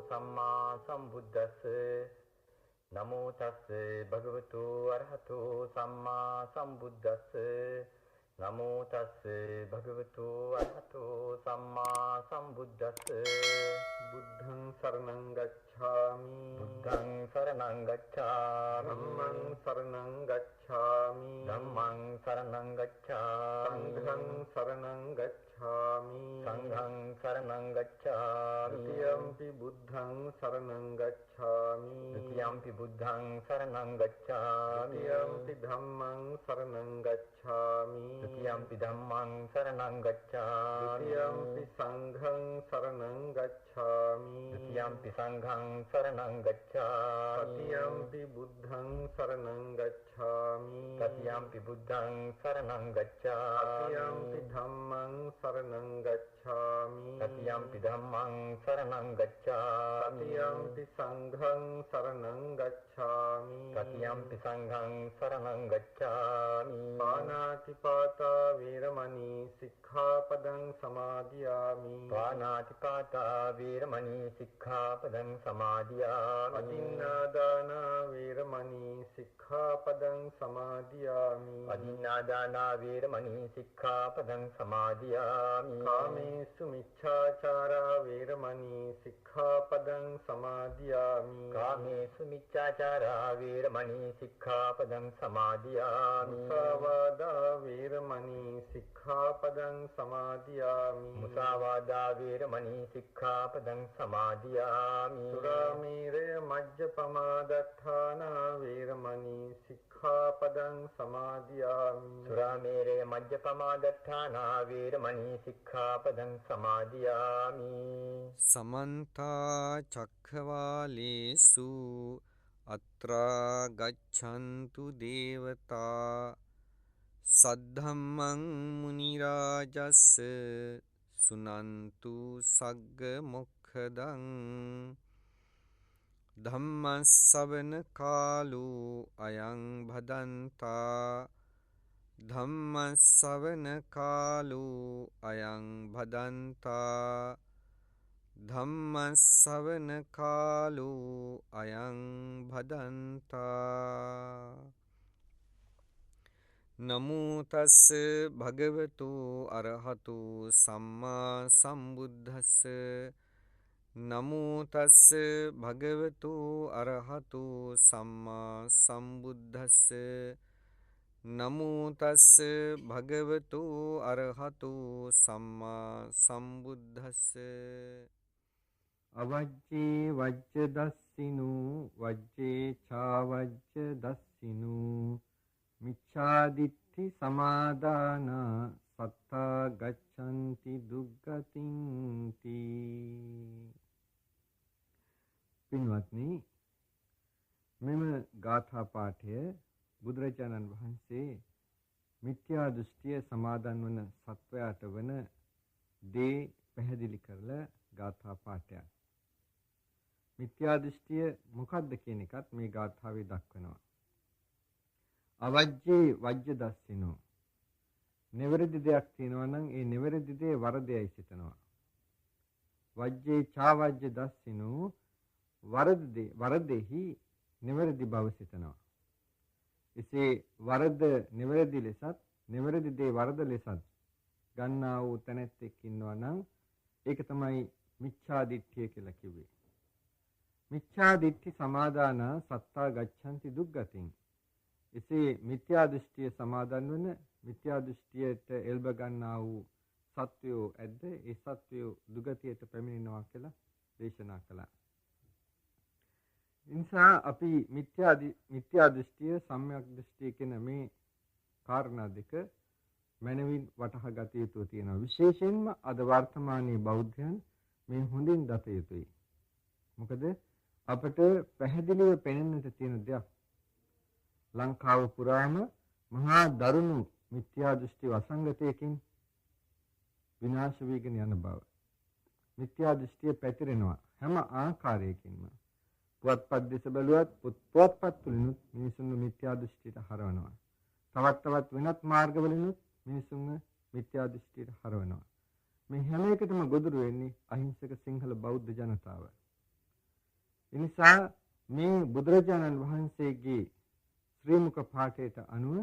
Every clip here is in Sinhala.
සම්මා සම්බුද්දස්ස නමෝ තස්ස භගවතු අරහතෝ සම්මා සම්බුද්දස්ස නමෝ තස්ස භගවතු අරහතෝ සම්මා සම්බුද්දස්ස බුද්ධං සරණං ගච්ඡාමි බුද්ධං සරණං ගච්ඡාමි ධම්මං සරණං ගච්ඡාමි ධම්මං සරණං ගච්ඡාමි සංඝං සරණං ගච්ඡාමි සංඝං සරණං ගච්ඡාමි ဒ ුතියම්පි බුද්ධං සරණං ගච්ඡාමි ဒ ුතියම්පි බුද්ධං සරණං ගච්ඡාමි ဒ ුතියම්පි ධම්මං සරණං ගච්ඡාමි ဒ ුතියම්පි ධම්මං සරණං ගච්ඡාමි ဒ ුතියම්පි සංඝං සරණං ගච්ඡාමි ဒ ුතියම්පි සංඝං සරණං ගච්ඡාමි တ ියම්පි බුද්ධං සරණං ගච්ඡාමි တ ියම්පි බුද්ධං සරණං ගච්ඡාමි တ ියම්පි ධම්මං සරණං ගච්ඡාමි တ ියම්පි ධම්මං සරණං ගච්ඡාමි တ ියම්පි සංඝං සරණං ගච්ඡාමි တ ියම්පි සංඝං සරණං ගච්ඡාමි පාණාතිපාතා වේරමණී සික්ඛාපදං සමාදියාමි පාණාතිපාතා වේරමණී සික්ඛාපදං සමාදියාමි අදින්නාදාන වේරමණී සික්ඛාපදං සමාදියාමි අදින්නාදාන වේරමණී සික්ඛාපදං සමාදියාමි කාමේසු මිච්ඡාචාරා වේරමණී සික්ඛාපදං සමාදියාමි කාමේසු මිච්ඡාචාරා වේරමණී සික්ඛාපදං සමාදියාමි මුසාවාදා වේරමණී සික්ඛාපදං සමාදියාමි මුසාවාදා වේරමණී සික්ඛාපදං සමාදියාමි සුරාමේරය මජ්ජපමාදත්තානා වේරමණී සික්ඛාපදං සමාදියාමි සුරාමේරය මජ්ජපමාදත්තානා වේරමණී සික්ඛාපදං සමාදියාමි සමන්තා චක්ඛවාලේසු අත්‍රා ගච්ඡන්තු දේවතා සද්ධම්මං මුනි රාජස්ස සුනන්තු සග්ග මොක්ඛදං ධම්මස්සවන කාලෝ අයං භදන්තා ධම්මස්සවන කාලෝ අයං භදන්තා ධම්මස්සවන කාලෝ අයං භදන්තා නමෝ තස්ස භගවතු අරහතු සම්මා සම්බුද්දස්ස නමෝ තස්ස භගවතු අරහතු සම්මා සම්බුද්දස්ස නමෝ තස්ස භගවතු අරහතු සම්මා සම්බුද්දස්ස අවජ්ජේ වජ්ජ දස්සිනු වජ්ජේ ඡාවජ්ජ දස්සිනු මිච්ඡාදිට්ඨි සමාදාන සත්තා ගච්ඡanti දුග්ගතින් තී. පින්වත්නි, මෙම ගාථා පාඨය බුදුරජාණන් වහන්සේ මිත්‍යා දෘෂ්ටිය සමාදන් වන සත්වයාට වන දේ පැහැදිලි කරලා ගාථා පාඨයක්. මිත්‍යා දෘෂ්ටිය මොකක්ද කියන එකත් මේ ගාථාවේ දක්වනවා. අවජ්ජේ වජ්ජ දස්සිනෝ. නිවැරදි දෙයක් තියෙනවා නම් ඒ නිවැරදි දේ වරදයයි සිතනවා. වජ්ජේ ඡාවජ්ජ දස්සිනෝ වරදෙහි නිවැරදි බව සිතනවා. එසේ වරද නිවැරදි ලෙසත් නිවැරදි දේ වරද ලෙසත් ගන්නා වූ තැනැත්තෙක් ඉන්නවා නම් ඒක තමයි මිච්ඡා දිට්ඨිය කියලා කිව්වේ. මිච්ඡා දිට්ඨි සමාදාන සත්තා ගච්ඡanti දුග්ගතින්. එසේ මිත්‍යා දෘෂ්ටිය සමාදන් වන මිත්‍යා දෘෂ්ටියට එල්බ ගන්නා වූ සත්වයෝ ඇද්ද ඒ සත්වයෝ දුගතියට පැමිණෙනවා කියලා දේශනා කළා. නිසා අපි මිත්‍යා දෘෂ්ටිය සම්‍යක් දෘෂ්ටිය කියන මේ කාරණා දෙක මනවින් වටහා ගත යුතු තියෙනවා. විශේෂයෙන්ම අද වර්තමානයේ බෞද්ධයන් මේ හොඳින් දත යුතුයි. මොකද අපට පැහැදිලිව පෙනෙන්නට තියෙන දෙයක් ලංකාව පුරාම මහා දරුණු මිත්‍යා දෘෂ්ටි වසංගතයකින් විනාශ වීගෙන යන බව. මිත්‍යා දෘෂ්ටිය පැතිරෙනවා හැම ආකාරයකින්ම. පුවත්පත් දෙස බැලුවත් පුවත්පත් තුලිනුත් මිනිසුන්ව මිත්‍යා දෘෂ්ටියට හරවනවා. තවත් වෙනත් මාර්ගවලිනුත් මිනිසුන්ව මිත්‍යා දෘෂ්ටියට හරවනවා. මේ හැම එකටම ගොදුරු වෙන්නේ අහිංසක සිංහල බෞද්ධ ජනතාව. එනිසා මේ බුදුරජාණන් වහන්සේගේ ශ්‍රී මුඛ පාඨයට අනුව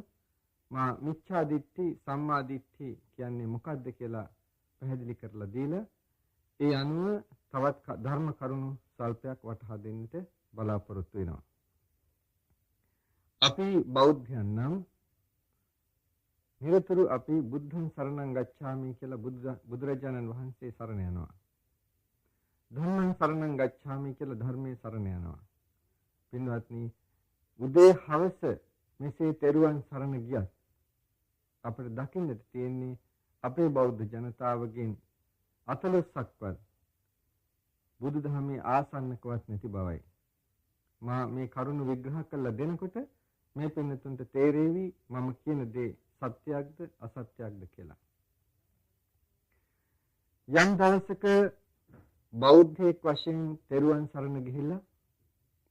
මා මිච්ඡා දිට්ඨි සම්මා දිට්ඨි කියන්නේ මොකක්ද කියලා පැහැදිලි කරලා දීලා ඒ අනුව තවත් ධර්ම කරුණු සල්පයක් වටහා දෙන්නට බලාපොරොත්තු වෙනවා. අපි බෞද්ධයන් නම් නිරතුරු අපි බුද්ධං සරණං ගච්ඡාමි කියලා බුදුරජාණන් වහන්සේ සරණ යනවා. ධම්මං සරණං ගච්ඡාමි කියලා ධර්මයේ සරණ යනවා. පින්වත්නි, උදේ හවස මෙසේ තෙරුවන් සරණ ගියත් අපිට දකින්නට තියෙන්නේ අපේ බෞද්ධ ජනතාවගෙන් 40ක්වත් බුදුදහමේ ආසන්නකවත් නැති බවයි. මා මේ කරුණ විග්‍රහ කරලා දෙනකොට මේ පින්නතුන්ට තේරෙවි මම කියන දේ සත්‍යයක්ද අසත්‍යයක්ද කියලා. යම් දවසක බෞද්ධයෙක් වශයෙන් තෙරුවන් සරණ ගිහිල්ලා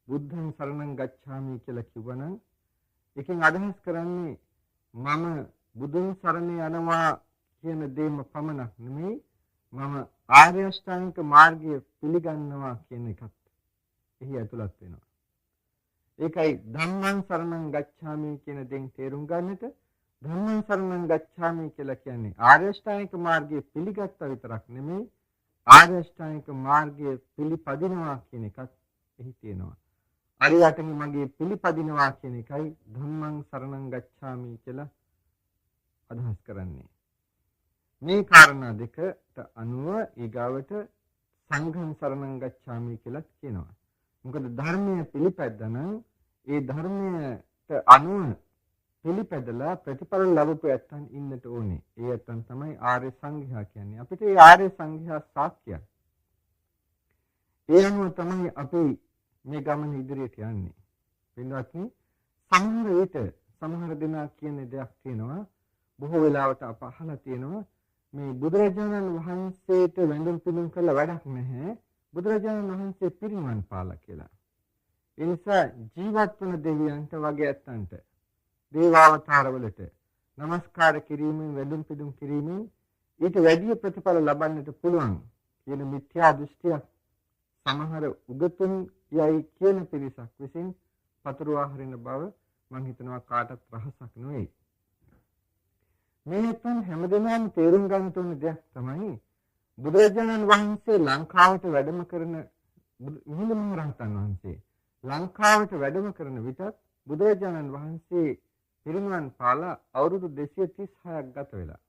බුද්ධං සරණං ගච්ඡාමි කියලා කිව්වනම් එකෙන් අදහස් කරන්නේ මම බුදුන් සරණ යනවා කියන දේම පමණක් නෙමෙයි මම ආර්ය අෂ්ටාංගික මාර්ගය පිළිගන්නවා කියන එකත් එහි ඇතුළත් වෙනවා. ඒකයි ධම්මං සරණං ගච්ඡාමි කියන දෙයින් තේරුම් ගන්නට ධම්මං සරණං ගච්ඡාමි කියලා කියන්නේ ආර්ය අෂ්ටාංගික මාර්ගය පිළිගත්තා විතරක් නෙමෙයි ආර්ය අෂ්ටාංගික මාර්ගය පිළිපදිනවා කියන එකත් එහි තියෙනවා. අරියටම මගේ පිළිපදිනවා කියන එකයි ධම්මං සරණං ගච්ඡාමි කියලා අදහස් කරන්නේ. මේ කාරණා දෙකට අනුව ඊගාවට සංඝං සරණං ගච්ඡාමි කියලා කියනවා. මොකද ධර්මයේ පිළිපැද්දනම් ඒ ධර්මයට අනුව පිළිපැදලා ප්‍රතිඵල ලැබපු ඇත්තන් ඉන්නට ඕනේ. ඒ ඇත්තන් තමයි ආර්ය සංඝයා කියන්නේ. අපිට ඒ ආර්ය සංඝයා සාක්‍යයක්. ඒ අනුව තමයි අපි මේ ගමන ඉදිරියට යන්නේ. වෙනවත්නි සමහර විට සමහර දෙනා කියන දෙයක් තියෙනවා. බොහෝ වෙලාවට අප අහලා තියෙනවා මේ බුදුරජාණන් වහන්සේට වැඳුම් පිදුම් කළ වැඩක් නැහැ. බුදුරජාණන් වහන්සේ පිරිනිවන් පාලා කියලා. ඒ නිසා ජීවත් වන දෙවියන්ට වගේ ඇත්තන්ට දේවාවතාරවලට নমස්කාර කිරීමෙන් වැඳුම් පිදුම් කිරීමෙන් ඊට වැඩි ප්‍රතිඵල ලබන්නට පුළුවන් කියන මිත්‍යා දෘෂ්ටියක් සමහර උගතුන් යයි කියන පිරිසක් විසින් පතුරවා හරින බව මම හිතනවා කාටත් රහසක් නෙවෙයි. මේකෙන් හැමදෙනාම තේරුම් ගන්න ඕන දෙයක් තමයි බුදුරජාණන් වහන්සේ ලංකාවට වැඩම කරන මිහිඳු මහ රහතන් වහන්සේ ලංකාවට වැඩම කරන විටත් බුදුරජාණන් වහන්සේ පිරිනිවන් පාලා අවුරුදු 236ක් ගත වෙලා.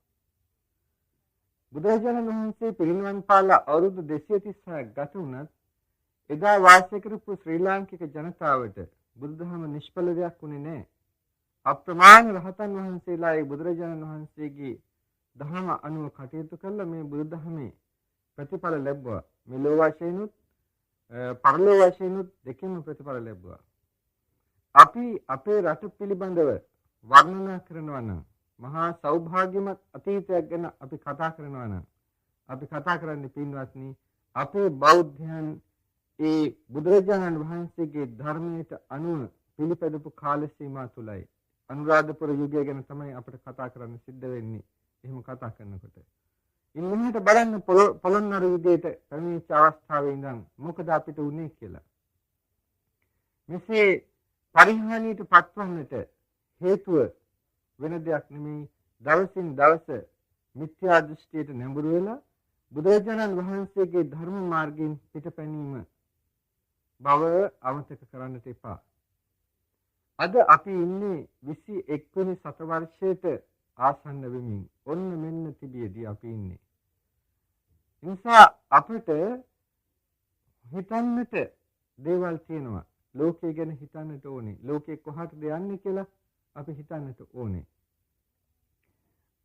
බුදුරජාණන් වහන්සේ පිරිනිවන් පාලා අවුරුදු 236ක් ගත වුණත් එදා වාසය කරපු ශ්‍රී ලාංකික ජනතාවට බුදුදහම නිෂ්ඵල දෙයක් වුණේ නැහැ. අප්‍රමාණ රහතන් වහන්සේලා ඒ බුදුරජාණන් වහන්සේගේ දහම අනුව කටයුතු කළා මේ බුදුදහමේ ප්‍රතිඵල ලැබුවා. මෙලොව වශයෙන්ුත් පරලොව වශයෙන්ුත් දෙකෙන්ම ප්‍රතිඵල ලැබුවා. අපි අපේ රට පිළිබඳව වර්ණනා කරනවා නම් මහා සෞභාග්‍යමත් අතීතයක් ගැන අපි කතා කරනවා නම් අපි කතා කරන්නේ පින්වත්නි අපේ බෞද්ධයන් ඒ බුදුරජාණන් වහන්සේගේ ධර්මයට අනුව පිළිපැදපු කාල සීමා තුලයි. අනුරාධපුර යුගය ගැන තමයි අපිට කතා කරන්න සිද්ධ වෙන්නේ. එහෙම කතා කරනකොට ඉන්නහිට බලන්න පොළොන්නරු යුගයට පැමිණිච්ච අවස්ථාවේ ඉඳන් මොකද අපිට උනේ කියලා. මෙසේ පරිහානියට පත්වන්නට හේතුව වෙන දෙයක් නෙමෙයි දවසින් දවස මිත්‍යා දෘෂ්ටියට නැඹුරු වෙලා බුදුරජාණන් වහන්සේගේ ධර්ම මාර්ගයෙන් පිටපැනීම බව අමතක කරන්නට එපා. අද අපි ඉන්නේ 21 වෙනි සතවර්ෂයට ආසන්න වෙමින් ඔන්න මෙන්න තිබියදී අපි ඉන්නේ. නිසා අපිට හිතන්නට දේවල් තියෙනවා. ලෝකය ගැන හිතන්නට ඕනේ. ලෝකේ කොහාටද යන්නේ කියලා අපි හිතන්නට ඕනේ.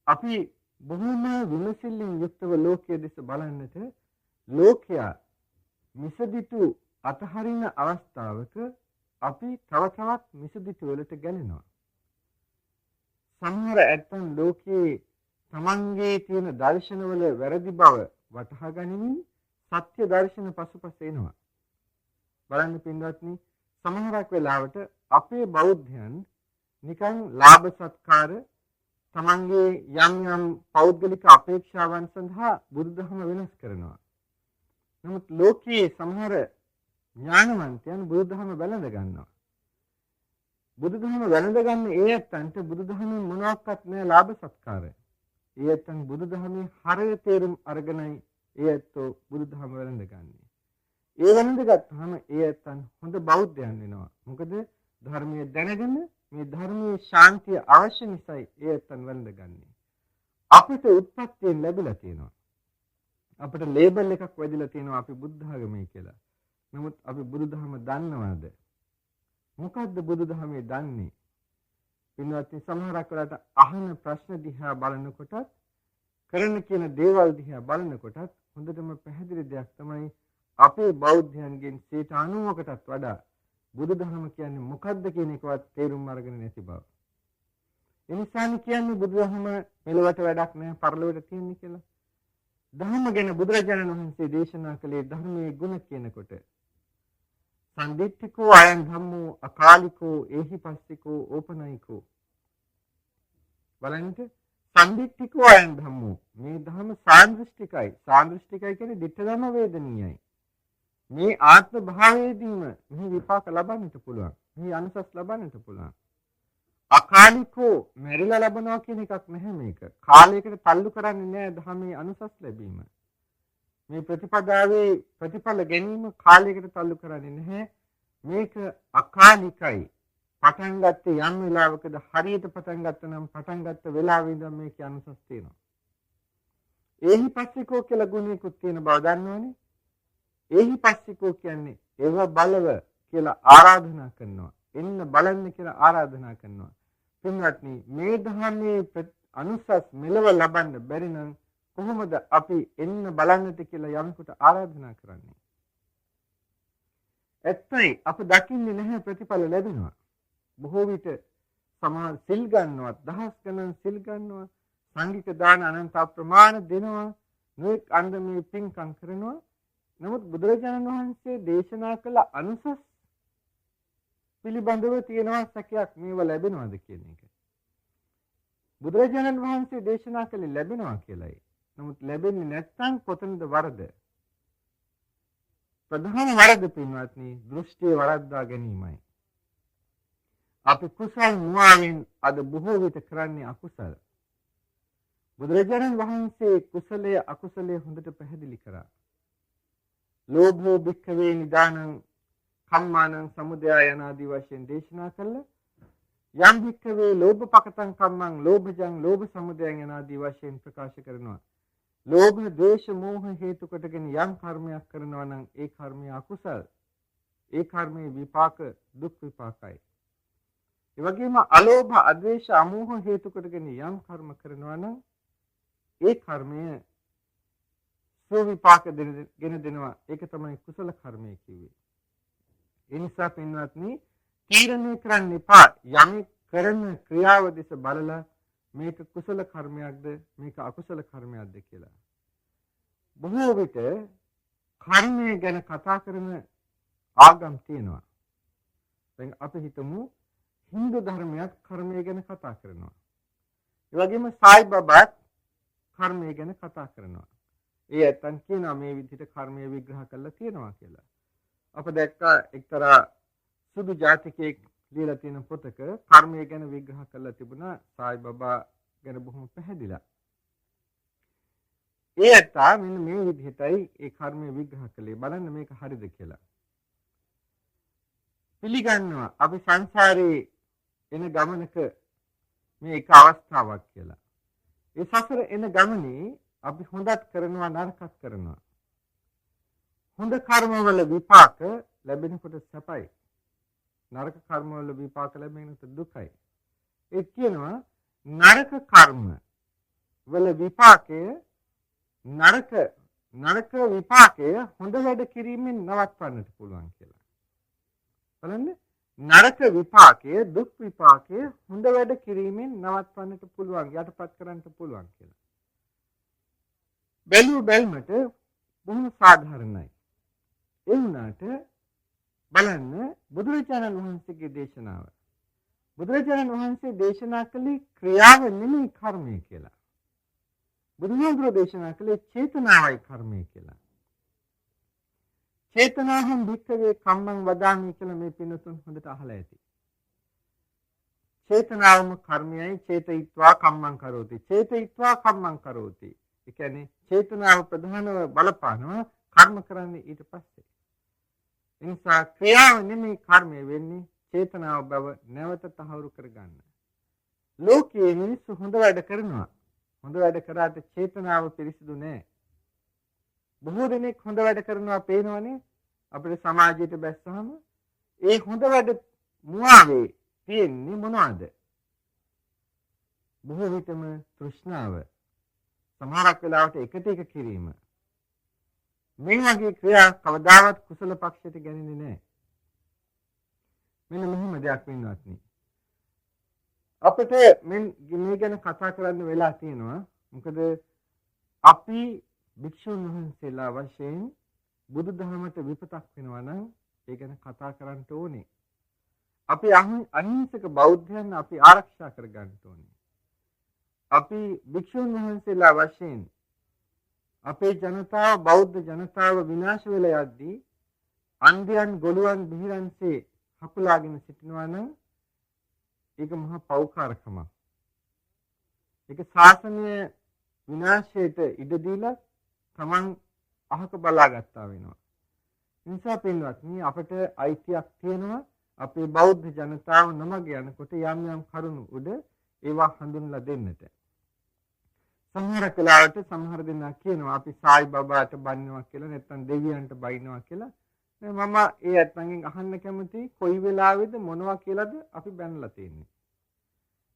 අපි බොහොම විමසිල්ලෙන් යුක්තව ලෝකයේ දෙස බලන්නට ලෝකයා මිසදිටු අතහරින අවස්ථාවක අපි තව තවත් මිසදිටු වලට ගැලෙනවා. සමහර ඇත්තන් ලෝකයේ තමන්ගේ තියෙන දර්ශනවල වැරදි බව වටහා ගනිමින් සත්‍ය දර්ශන පසුපස එනවා. බලන්න පින්වත්නි සමහරක් වෙලාවට අපේ බෞද්ධයන් නිකන් ලාභ සත්කාර තමන්ගේ යම් යම් පෞද්ගලික අපේක්ෂාවන් සඳහා බුදුදහම වෙනස් කරනවා. නමුත් ලෝකයේ සමහර ඥානවන්තයන් බුදුදහම වැළඳ ගන්නවා. බුදුදහම වැළඳ ගන්න ඒ ඇත්තන්ට බුදුදහමෙන් මොනවාක්වත් නෑ ලාභ සත්කාර. ඒ ඇත්තන් බුදුදහමේ හරය තේරුම් අරගෙනයි ඒ ඇත්තෝ බුදුදහම වැළඳගන්නේ. ඒ වැළඳගත්තාම ඒ ඇත්තන් හොඳ බෞද්ධයන් වෙනවා. මොකද ධර්මයේ දැනගෙන මේ ධර්මයේ ශාන්තිය අවශ්‍ය නිසායි ඒ ඇත්තන් වැළඳගන්නේ. අපිට උත්පත්තියෙන් ලැබිලා තියෙනවා. අපිට ලේබල් එකක් වැදිලා තියෙනවා අපි බුද්ධ ආගමයි කියලා. නමුත් අපි බුදුදහම දන්නවද? මොකද්ද බුදුදහමේ දන්නේ? පින්වත්නි සමහරක් වෙලාවට අහන ප්‍රශ්න දිහා බලනකොටත් කරන කියන දේවල් දිහා බලනකොටත් හොඳටම පැහැදිලි දෙයක් තමයි අපේ බෞද්ධයන්ගෙන් 90%කටත් වඩා බුදුදහම කියන්නේ මොකද්ද කියන එකවත් තේරුම් අරගෙන නැති බව. එනිසාම කියන්නේ බුදුදහම මෙලොවට වැඩක් නැහැ පරලොවට තියෙන්නේ කියලා. ධර්ම ගැන බුදුරජාණන් වහන්සේ දේශනා කළේ ධර්මයේ ගුණ කියනකොට සම්දිත්තිකෝ අයං ධම්මෝ අකාලිකෝ ඒහිපස්සිකෝ ඕපනයිකෝ බලන්න සම්දිත්තිකෝ අයං ධම්මෝ මේ ධර්ම සාන්දෘෂ්ටිකයි. සාන්දෘෂ්ටිකයි කියන්නේ ditta ධම්ම වේදනීයයි. මේ ආත්ම භාවයේදීම මේ විපාක ලබන්නට පුළුවන්. මේ අනුසස් ලබන්නට පුළුවන්. අකාලිකෝ මෙරිලා ලබනවා කියන එකක් නැහැ මේක. කාලයකට තල්ලු කරන්නේ නැහැ ධර්මයේ අනුසස් ලැබීම. මේ ප්‍රතිපදාවේ ප්‍රතිඵල ගැනීම කාලයකට තල්ලු කරන්නේ නැහැ. මේක අකාලිකයි. පටන් ගත්තේ යම් වෙලාවකද හරියට පටන් ගත්ත නම් පටන් ගත්ත වෙලාවේ ඉඳන් මේකේ අනුසස් තියෙනවා. එහි පස්සිකෝ කියලා ගුණයකුත් තියෙන බව දන්නවනේ. එහි පස්සිකෝ කියන්නේ ඒව බලව කියලා ආරාධනා කරනවා. එන්න බලන්න කියලා ආරාධනා කරනවා. පින්වත්නි මේ ධර්මයේ අනුසස් මෙලව ලබන්න බැරි නම් කොහොමද අපි එන්න බලන්නට කියලා යමකට ආරාධනා කරන්නේ? ඇත්තයි අප දකින්නේ නැහැ ප්‍රතිඵල ලැබෙනවා. බොහෝ විට සමාජ සිල් ගන්නවත් දහස් ගණන් සිල් ගන්නවා සංඝික දාන අනන්ත ප්‍රමාණ දෙනවා නොඑක් අන්දමේ පින්කම් කරනවා. නමුත් බුදුරජාණන් වහන්සේ දේශනා කළ අනුසස් පිළිබඳව තියෙනවා සැකයක් මේව ලැබෙනවද කියන එක. බුදුරජාණන් වහන්සේ දේශනා කළේ ලැබෙනවා කියලායි. නමුත් ලැබෙන්නේ නැත්නම් කොතනද වරද? ප්‍රධාන වරද පින්වත්නි දෘෂ්ටිය වරද්දා ගැනීමයි. අපි කුසල් මුවාවෙන් අද බොහෝ විට කරන්නේ අකුසල. බුදුරජාණන් වහන්සේ කුසලයේ අකුසලයේ හොඳට පැහැදිලි කරා. ලෝභෝ භික්ඛවේ නිදානං කම්මානං සමුදය යනාදී වශයෙන් දේශනා කළා. යම් භික්ඛවේ ලෝභපකතං කම්මං ලෝභජං ලෝභ සමුදයං යනාදී වශයෙන් ප්‍රකාශ කරනවා. ලෝභ, ද්වේෂ, මෝහ හේතු කොටගෙන යම් කර්මයක් කරනවා නම් ඒ කර්මය අකුසල්. ඒ කර්මයේ විපාක දුක් විපාකයි. ඒ වගේම අලෝභ, අද්වේෂ, අමෝහ හේතු කොටගෙන යම් කර්ම කරනවා නම් ඒ කර්මය විපාක ගෙන දෙනවා. ඒක තමයි කුසල කර්මය කිව්වේ. ඒ නිසා පින්වත්නි තීරණය කරන්න එපා යම් කරන ක්‍රියාව දෙස බලලා මේක කුසල කර්මයක්ද මේක අකුසල කර්මයක්ද කියලා. බොහෝ විට කර්මය ගැන කතා කරන ආගම් තියෙනවා. දැන් අපි හිතමු හින්දු ධර්මයක් කර්මය ගැන කතා කරනවා. ඒ වගේම සායි බබාත් කර්මය ගැන කතා කරනවා. ඒ ඇත්තන් කියනවා මේ විදිහට කර්මය විග්‍රහ කරලා තියෙනවා කියලා. අප දැක්කා එක්තරා සුදු ජාතිකයෙක් ලියලා තියෙන පොතක කර්මය ගැන විග්‍රහ කරලා තිබුණා සායි බබා ගැන බොහොම පැහැදිලා. ඒ ඇත්තා මෙන්න මේ විදිහටයි ඒ කර්මය විග්‍රහ කළේ. බලන්න මේක හරිද කියලා. පිළිගන්නවා අපි සංසාරේ එන ගමනක මේ එක අවස්ථාවක් කියලා. ඒ සසර එන ගමනේ අපි හොඳත් කරනවා නරකත් කරනවා. හොඳ කර්මවල විපාක ලැබෙනකොට සැපයි. නරක කර්මවල විපාක ලැබෙනකොට දුකයි. ඒ කියනවා නරක කර්ම වල විපාකය නරක විපාකය හොඳ වැඩ කිරීමෙන් නවත්වන්නට පුළුවන් කියලා. බලන්න නරක විපාකය දුක් විපාකය හොඳ වැඩ කිරීමෙන් නවත්වන්නට පුළුවන් යටපත් කරන්නට පුළුවන් කියලා. බැලුමට බොහොම සාධාරණයි. ඒ වුණාට බලන්න බුදුරජාණන් වහන්සේගේ දේශනාව. බුදුරජාණන් වහන්සේ දේශනා කළේ ක්‍රියාව නෙමෙයි කර්මය කියලා. බුදුහාමුදුරුවෝ දේශනා කළේ චේතනාවයි කර්මය කියලා. චේතනාහං භික්ඛවේ කම්මං වදාමි කියලා මේ පින්නතුන් හොඳට අහලා ඇති. චේතනාවම කර්මයයි චේතයිත්වා කම්මං කරෝති. චේතයිත්වා කම්මං කරෝති. ඒ කියන්නේ චේතනාව ප්‍රධානව බලපානවා කර්ම කරන්නේ ඊට පස්සේ. ඒ නිසා ක්‍රියාව නෙමෙයි කර්මය වෙන්නේ චේතනාව බව නැවත තහවුරු කරගන්න. ලෝකයේ මිනිස්සු හොඳ වැඩ කරනවා. හොඳ වැඩ කරාට චේතනාව පිරිසිදු නැහැ. බොහෝ දෙනෙක් හොඳ වැඩ කරනවා පේනවනේ අපේ සමාජයට බැස්සහම ඒ හොඳ වැඩ මුවාවේ තියෙන්නේ මොනවද? බොහෝ විටම තෘෂ්ණාව. සමහරක් වෙලාවට එකට එක කිරීම. මේ වගේ ක්‍රියා කවදාවත් කුසල පක්ෂයට ගන්නේ නැහැ. මෙන්න මෙහෙම දෙයක් වෙනවත්නි. අපිට මේ ගැන කතා කරන්න වෙලා තියෙනවා. මොකද අපි භික්ෂුන් වහන්සේලා වශයෙන් බුදුදහමට විපතක් වෙනවා නම් ඒ ගැන කතා කරන්න ඕනේ. අපි අහිංසක බෞද්ධයන් අපි ආරක්ෂා කර ගන්න ඕනේ. අපි භික්ෂුන් වහන්සේලා වශයෙන් අපේ ජනතාව බෞද්ධ ජනතාව විනාශ වෙලා යද්දී අන්ධයන් ගොළුන් බිහිරන්සේ හකුලාගෙන සිටිනවා නම් ඒක මහා පෞකාරකමක්. ඒක ශාසනය විනාශයට ඉඩ දීලා තමන් අහක බලාගත්තා වෙනවා. නිසා පින්වත්නි අපට අයිතියක් තියෙනවා අපේ බෞද්ධ ජනතාව නමග යනකොට යම් යම් කරුණු උඩ ඒවා හඳුන්ලා දෙන්නට. සමහර කලාවට සමහර දෙනා කියනවා අපි සායි බබාට බනිනවා කියලා නැත්නම් දෙවියන්ට බනිනවා කියලා. මම ඒ අත්ංගෙන් අහන්න කැමති කොයි වෙලාවෙද මොනවා කියලාද අපි බැනලා තියෙන්නේ.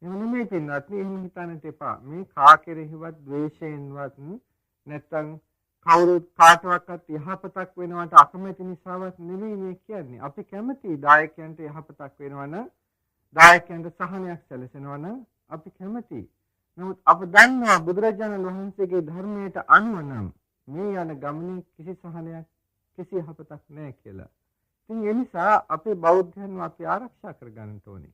එහෙම නෙමෙයි පින්වත්නි එහෙම හිතන්නට එපා. මේ කා කෙරෙහිවත් ද්වේෂයෙන්වත් නැත්නම් කවුරුත් කාටවත් යහපතක් වෙනවට අකමැති නිසාවත් නෙමෙයි මේ කියන්නේ. අපි කැමති දායකයන්ට යහපතක් වෙනවා නම් දායකයන්ට සහනයක් සැලසෙනවා නම් අපි කැමති. නමුත් අප දන්නවා බුදුරජාණන් වහන්සේගේ ධර්මයට අනුව නම් මේ යන ගමනේ කිසි සහනයක් කිසි යහපතක් නැහැ කියලා. ඉතින් ඒ නිසා අපේ බෞද්ධයන්ව අපි ආරක්ෂා කරගන්න ඕනේ.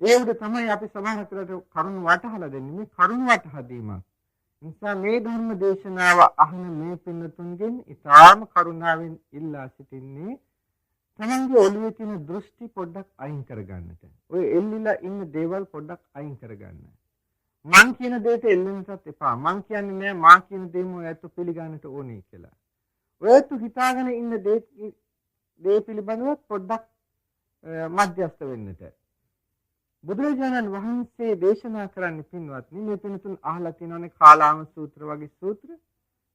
ඒ උඩ තමයි අපි සමහර කරට කරුණ වටහලා දෙන්නේ. මේ කරුණ වටහා දීමක්. නිසා මේ ධර්ම දේශනාව අහන මේ පින්නතුන්ගෙන් ඉතාම කරුණාවෙන් ඉල්ලා සිටින්නේ තමන්ගේ ඔළුවේ තියෙන දෘෂ්ටි පොඩ්ඩක් අයින් කරගන්නට. ඔය එල්ලිලා ඉන්න දේවල් පොඩ්ඩක් අයින් කරගන්න. මං කියන දෙයට එල්ලෙන්නත් එපා. මං කියන්නේ නෑ මා කියන දේම ඔයත් පිළිගන්නට ඕනේ කියලා. ඔයත් හිතාගෙන ඉන්න දේ පිළිබඳව පොඩ්ඩක් මධ්‍යස්ත වෙන්නට. බුදුරජාණන් වහන්සේ දේශනා කරන්නේ පින්වත්නි මේ පින්තුන් අහලා තියෙනවානේ කාලාම සූත්‍ර වගේ සූත්‍ර.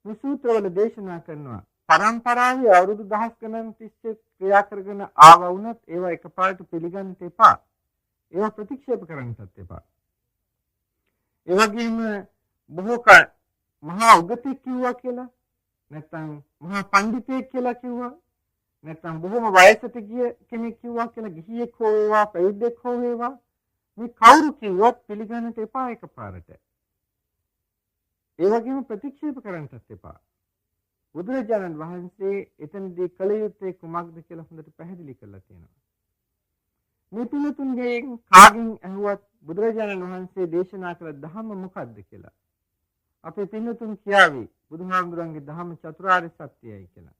මේ සූත්‍රවල දේශනා කරනවා පරම්පරාවේ අවුරුදු දහස් ගණන් තිස්සේ ක්‍රියා කරගෙන ආවා වුණත් ඒවා එකපාරට පිළිගන්න එපා. ඒවා ප්‍රතික්ෂේප කරන්නත් එපා. ඒ වගේම බොහෝ මහා උගතෙක් කිව්වා කියලා නැත්නම් මහා පඬිතෙක් කියලා කිව්වා නැත්නම් බොහොම වයසට ගිය කෙනෙක් කිව්වා කියලා ගිහියෙක් හෝ වේවා පැවිද්දෙක් හෝ වේවා මේ කවුරු කිව්වත් පිළිගන්නට එපා එකපාරට. ඒ වගේම ප්‍රතික්ෂේප කරන්නත් එපා. බුදුරජාණන් වහන්සේ එතනදී කල යුත්තේ කුමක්ද කියලා හොඳට පැහැදිලි කරලා තියෙනවා. මේ පිළිතුන්ගේ කාගෙන් ඇහුවත් බුදුරජාණන් වහන්සේ දේශනා කළ ධර්ම මොකක්ද කියලා. අපේ පිළිතුන් කියාවි බුදුහාමුදුරන්ගේ ධර්ම චතුරාර්ය සත්‍යයයි කියලා.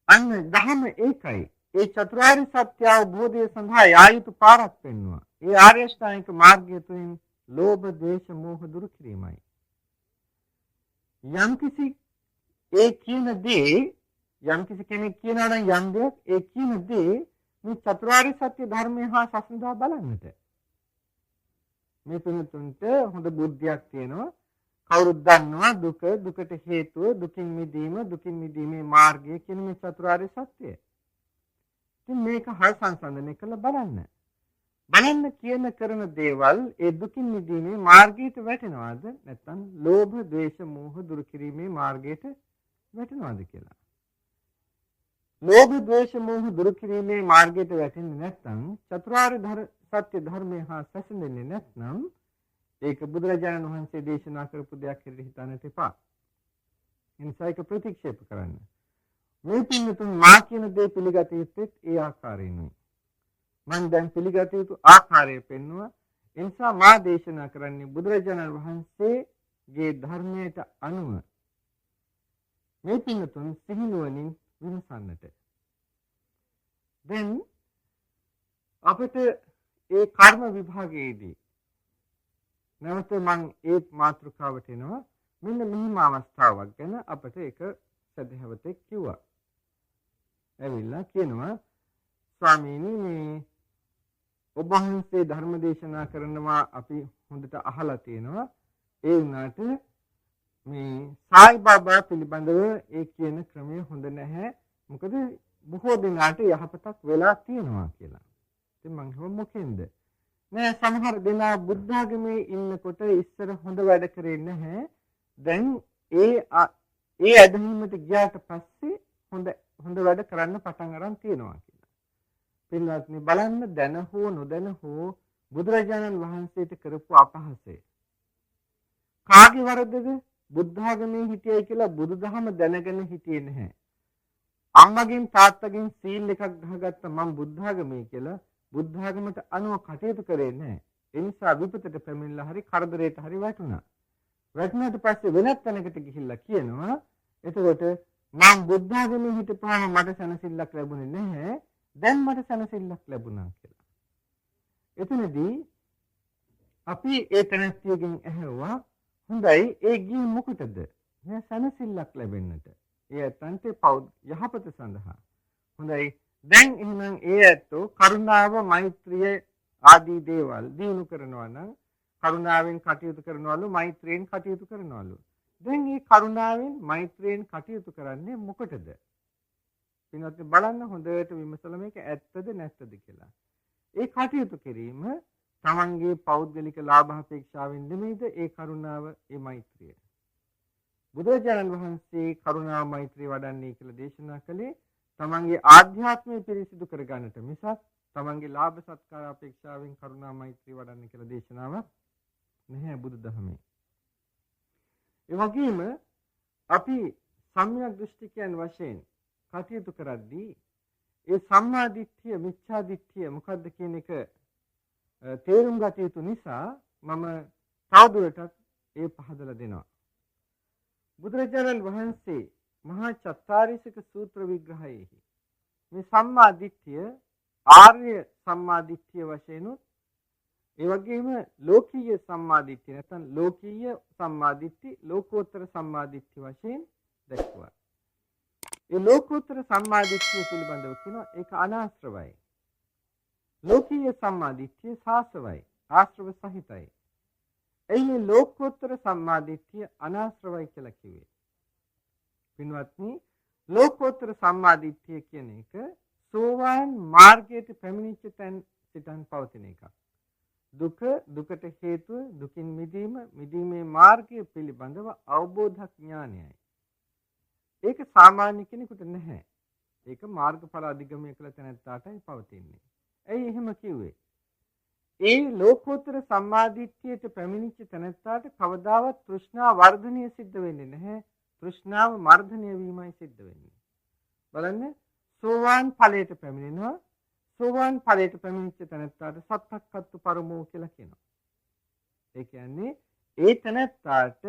අන්න ධර්ම ඒකයි. ඒ චතුරාර්ය සත්‍ය අවබෝධය සඳහා ආයුතු පාරක් පෙන්වනවා. ඒ ආර්ය ශ්‍රාණික මාර්ගය තුළින් ලෝභ, ද්වේෂ, මෝහ දුරු කිරීමයි. යම්කිසි ඒ කියන දේ යම්කිසි කෙනෙක් කියනවා නම් යම් දෙයක් ඒ කියන දේ මේ චතුරාර්ය සත්‍ය ධර්මය හා සසඳා බලන්නට. මේ පින්තුන්ට හොඳ බුද්ධියක් තියෙනවා. කවුරුත් දන්නවා දුක, දුකට හේතුව, දුකින් මිදීමේ මාර්ගය කියන මේ චතුරාර්ය සත්‍යය. ඉතින් මේක හරි සංසන්දනය කරලා බලන්න. බලන්න කියන කරන දේවල් ඒ දුකින් මිදීමේ මාර්ගයට වැටෙනවද නැත්නම් ලෝභ, ද්වේෂ, මෝහ දුරු කිරීමේ මාර්ගයට වැටෙනවද කියලා. ලෝභ, ද්වේෂ, මෝහ දුරු කිරීමේ මාර්ගයට වැටෙන්නේ නැත්නම් චතුරාර්ය සත්‍ය ධර්මය හා සැසඳෙන්නේ නැත්නම් ඒක බුදුරජාණන් වහන්සේ දේශනා කරපු දෙයක් කියලා හිතන්නට එපා. එනිසා ඒක ප්‍රතික්ෂේප කරන්න. මේ පින්නතුන් මා කියන දේ පිළිගත යුත්තේ ඒ ආකාරයෙන්මයි. මම දැන් පිළිගත යුතු ආකාරය පෙන්වුවා. ඒ නිසා මා දේශනා කරන්නේ බුදුරජාණන් වහන්සේගේ ධර්මයට අනුව මේ පින්තුන් සිහිනුවණින් විමසන්නට. දැන් අපිට ඒ කර්ම විභාගයේදී නැවත මම ඒ මාතෘකාවට එනවා. මෙන්න මෙහිම අවස්ථාවක් ගැන අපිට එක සදහවතෙක් කිව්වා. ඇවිල්ලා කියනවා ස්වාමීනි මේ ඔබ වහන්සේ ධර්ම දේශනා කරනවා අපි හොඳට අහලා තියෙනවා. ඒ වුණාට මේ සායි බාබා පිළිබඳව ඒ කියන ක්‍රමය හොඳ නැහැ. මොකද බොහෝ දිනාට යහපතක් වෙලා තියෙනවා කියලා. ඉතින් මං හිතුවා මොකෙන්ද? නෑ සමහර දෙනා බුද්ධ ආගමේ ඉන්නකොට ඉස්සර හොඳ වැඩ කරේ නැහැ. දැන් ඒ ඇදහිීමට ගියාට පස්සේ හොඳ වැඩ කරන්න පටන් අරන් තියෙනවා කියලා. පින්වත්නි බලන්න දැන හෝ නොදැන හෝ බුදුරජාණන් වහන්සේට කරපු අපහාසය. කාගේ වරදද? බුද්ධ ආගමේ හිටියයි කියලා බුදුදහම දැනගෙන හිටියේ නැහැ. අම්මගෙන් තාත්තගෙන් සීල් එකක් ගහගත්ත මම බුද්ධ ආගමේ කියලා බුද්ධ ආගමට අනුව කටයුතු කරේ නැහැ. ඒ නිසා විපතට පැමිණලා හරි කරදරයට හරි වැටුණා. වැටුණාට පස්සේ වෙනත් තැනකට ගිහිල්ලා කියනවා එතකොට මම බුද්ධ ආගමේ හිටපුවාම මට සැනසෙල්ලක් ලැබුණේ නැහැ. දැන් මට සැනසෙල්ලක් ලැබුණා කියලා. එතනදී අපි ඒ තැනැත්තියගෙන් ඇහුවා හොඳයි ඒ ගියේ මොකටද? මේ සැනසෙල්ලක් ලැබෙන්නට. ඒ ඇත්තන්ට යහපත සඳහා. හොඳයි දැන් එහෙනම් ඒ ඇත්තෝ කරුණාව මෛත්‍රිය ආදී දේවල් දිනු කරනවා නම් කරුණාවෙන් කටයුතු කරනවලු මෛත්‍රියෙන් කටයුතු කරනවලු. දැන් මේ කරුණාවෙන් මෛත්‍රියෙන් කටයුතු කරන්නේ මොකටද? පින්වත්නි බලන්න හොඳට විමසලා මේක ඇත්තද නැත්තද කියලා. ඒ කටයුතු කිරීම තමන්ගේ පෞද්ගලික ලාභ අපේක්ෂාවෙන් නෙමෙයිද ඒ කරුණාව ඒ මෛත්‍රිය. බුදුරජාණන් වහන්සේ කරුණා මෛත්‍රිය වඩන්නේ කියලා දේශනා කළේ තමන්ගේ ආධ්‍යාත්මය පිරිසිදු කරගන්නට මිසක් තමන්ගේ ලාභ සත්කාර අපේක්ෂාවෙන් කරුණා මෛත්‍රිය වඩන්න කියලා දේශනාවක් නැහැ බුදුදහමේ. ඒ වගේම අපි සම්‍යක් දෘෂ්ටිකයන් වශයෙන් කටයුතු කරද්දී ඒ සම්මා දිට්ඨිය මිච්ඡා දිට්ඨිය මොකද්ද කියන එක තේරුම් ගත යුතු නිසා මම තවදුරටත් ඒ පහදලා දෙනවා. බුදුරජාණන් වහන්සේ මහා චත්තාරීසක සූත්‍ර විග්‍රහයේහි මේ සම්මා දිට්ඨිය ආර්ය සම්මා දිට්ඨිය වශයෙන් ඒ වගේම ලෝකීය සම්මා දිට්ඨිය නැත්නම් ලෝකීය සම්මා දිට්ඨි ලෝකෝත්තර සම්මා දිට්ඨි වශයෙන් දැක්වුවා. ඒ ලෝකෝත්තර සම්මා දිට්ඨිය පිළිබඳව කියනවා ඒක අනාශ්‍රවයි. ලෝකීය සම්මා දිට්ඨිය සාස්ත්‍රවයි ආශ්‍රව සහිතයි. එයි ලෝකෝත්තර සම්මා දිට්ඨිය අනාශ්‍රවයි කියලා කිව්වේ. පින්වත්නි ලෝකෝත්තර සම්මා දිට්ඨිය කියන එක සෝවාන් මාර්ගයට පැමිණිච්ච තැන් සිතන් පවතින එකක්. දුකට හේතුව දුකින් මිදීමේ මාර්ගය පිළිබඳව අවබෝධ ඥානයයි. ඒක සාමාන්‍ය කෙනෙකුට නැහැ. ඒක මාර්ගඵල අධිගමනය කළ තැනැත්තාටයි පවතින්නේ. ඇයි එහෙම කිව්වේ? ඒ ලෝකෝත්තර සම්මාදිට්ඨියට පැමිණිච්ච තැනැත්තාට කවදාවත් තෘෂ්ණා වර්ධනය සිද්ධ වෙන්නේ නැහැ. තෘෂ්ණාව මර්ධනය වීමයි සිද්ධ වෙන්නේ. බලන්න සෝවාන් ඵලයට පැමිණෙනවා. සෝවාන් ඵලයට පැමිණිච්ච තැනැත්තාට සත්තක්කත්තු පරමෝ කියලා කියනවා. ඒ කියන්නේ ඒ තැනැත්තාට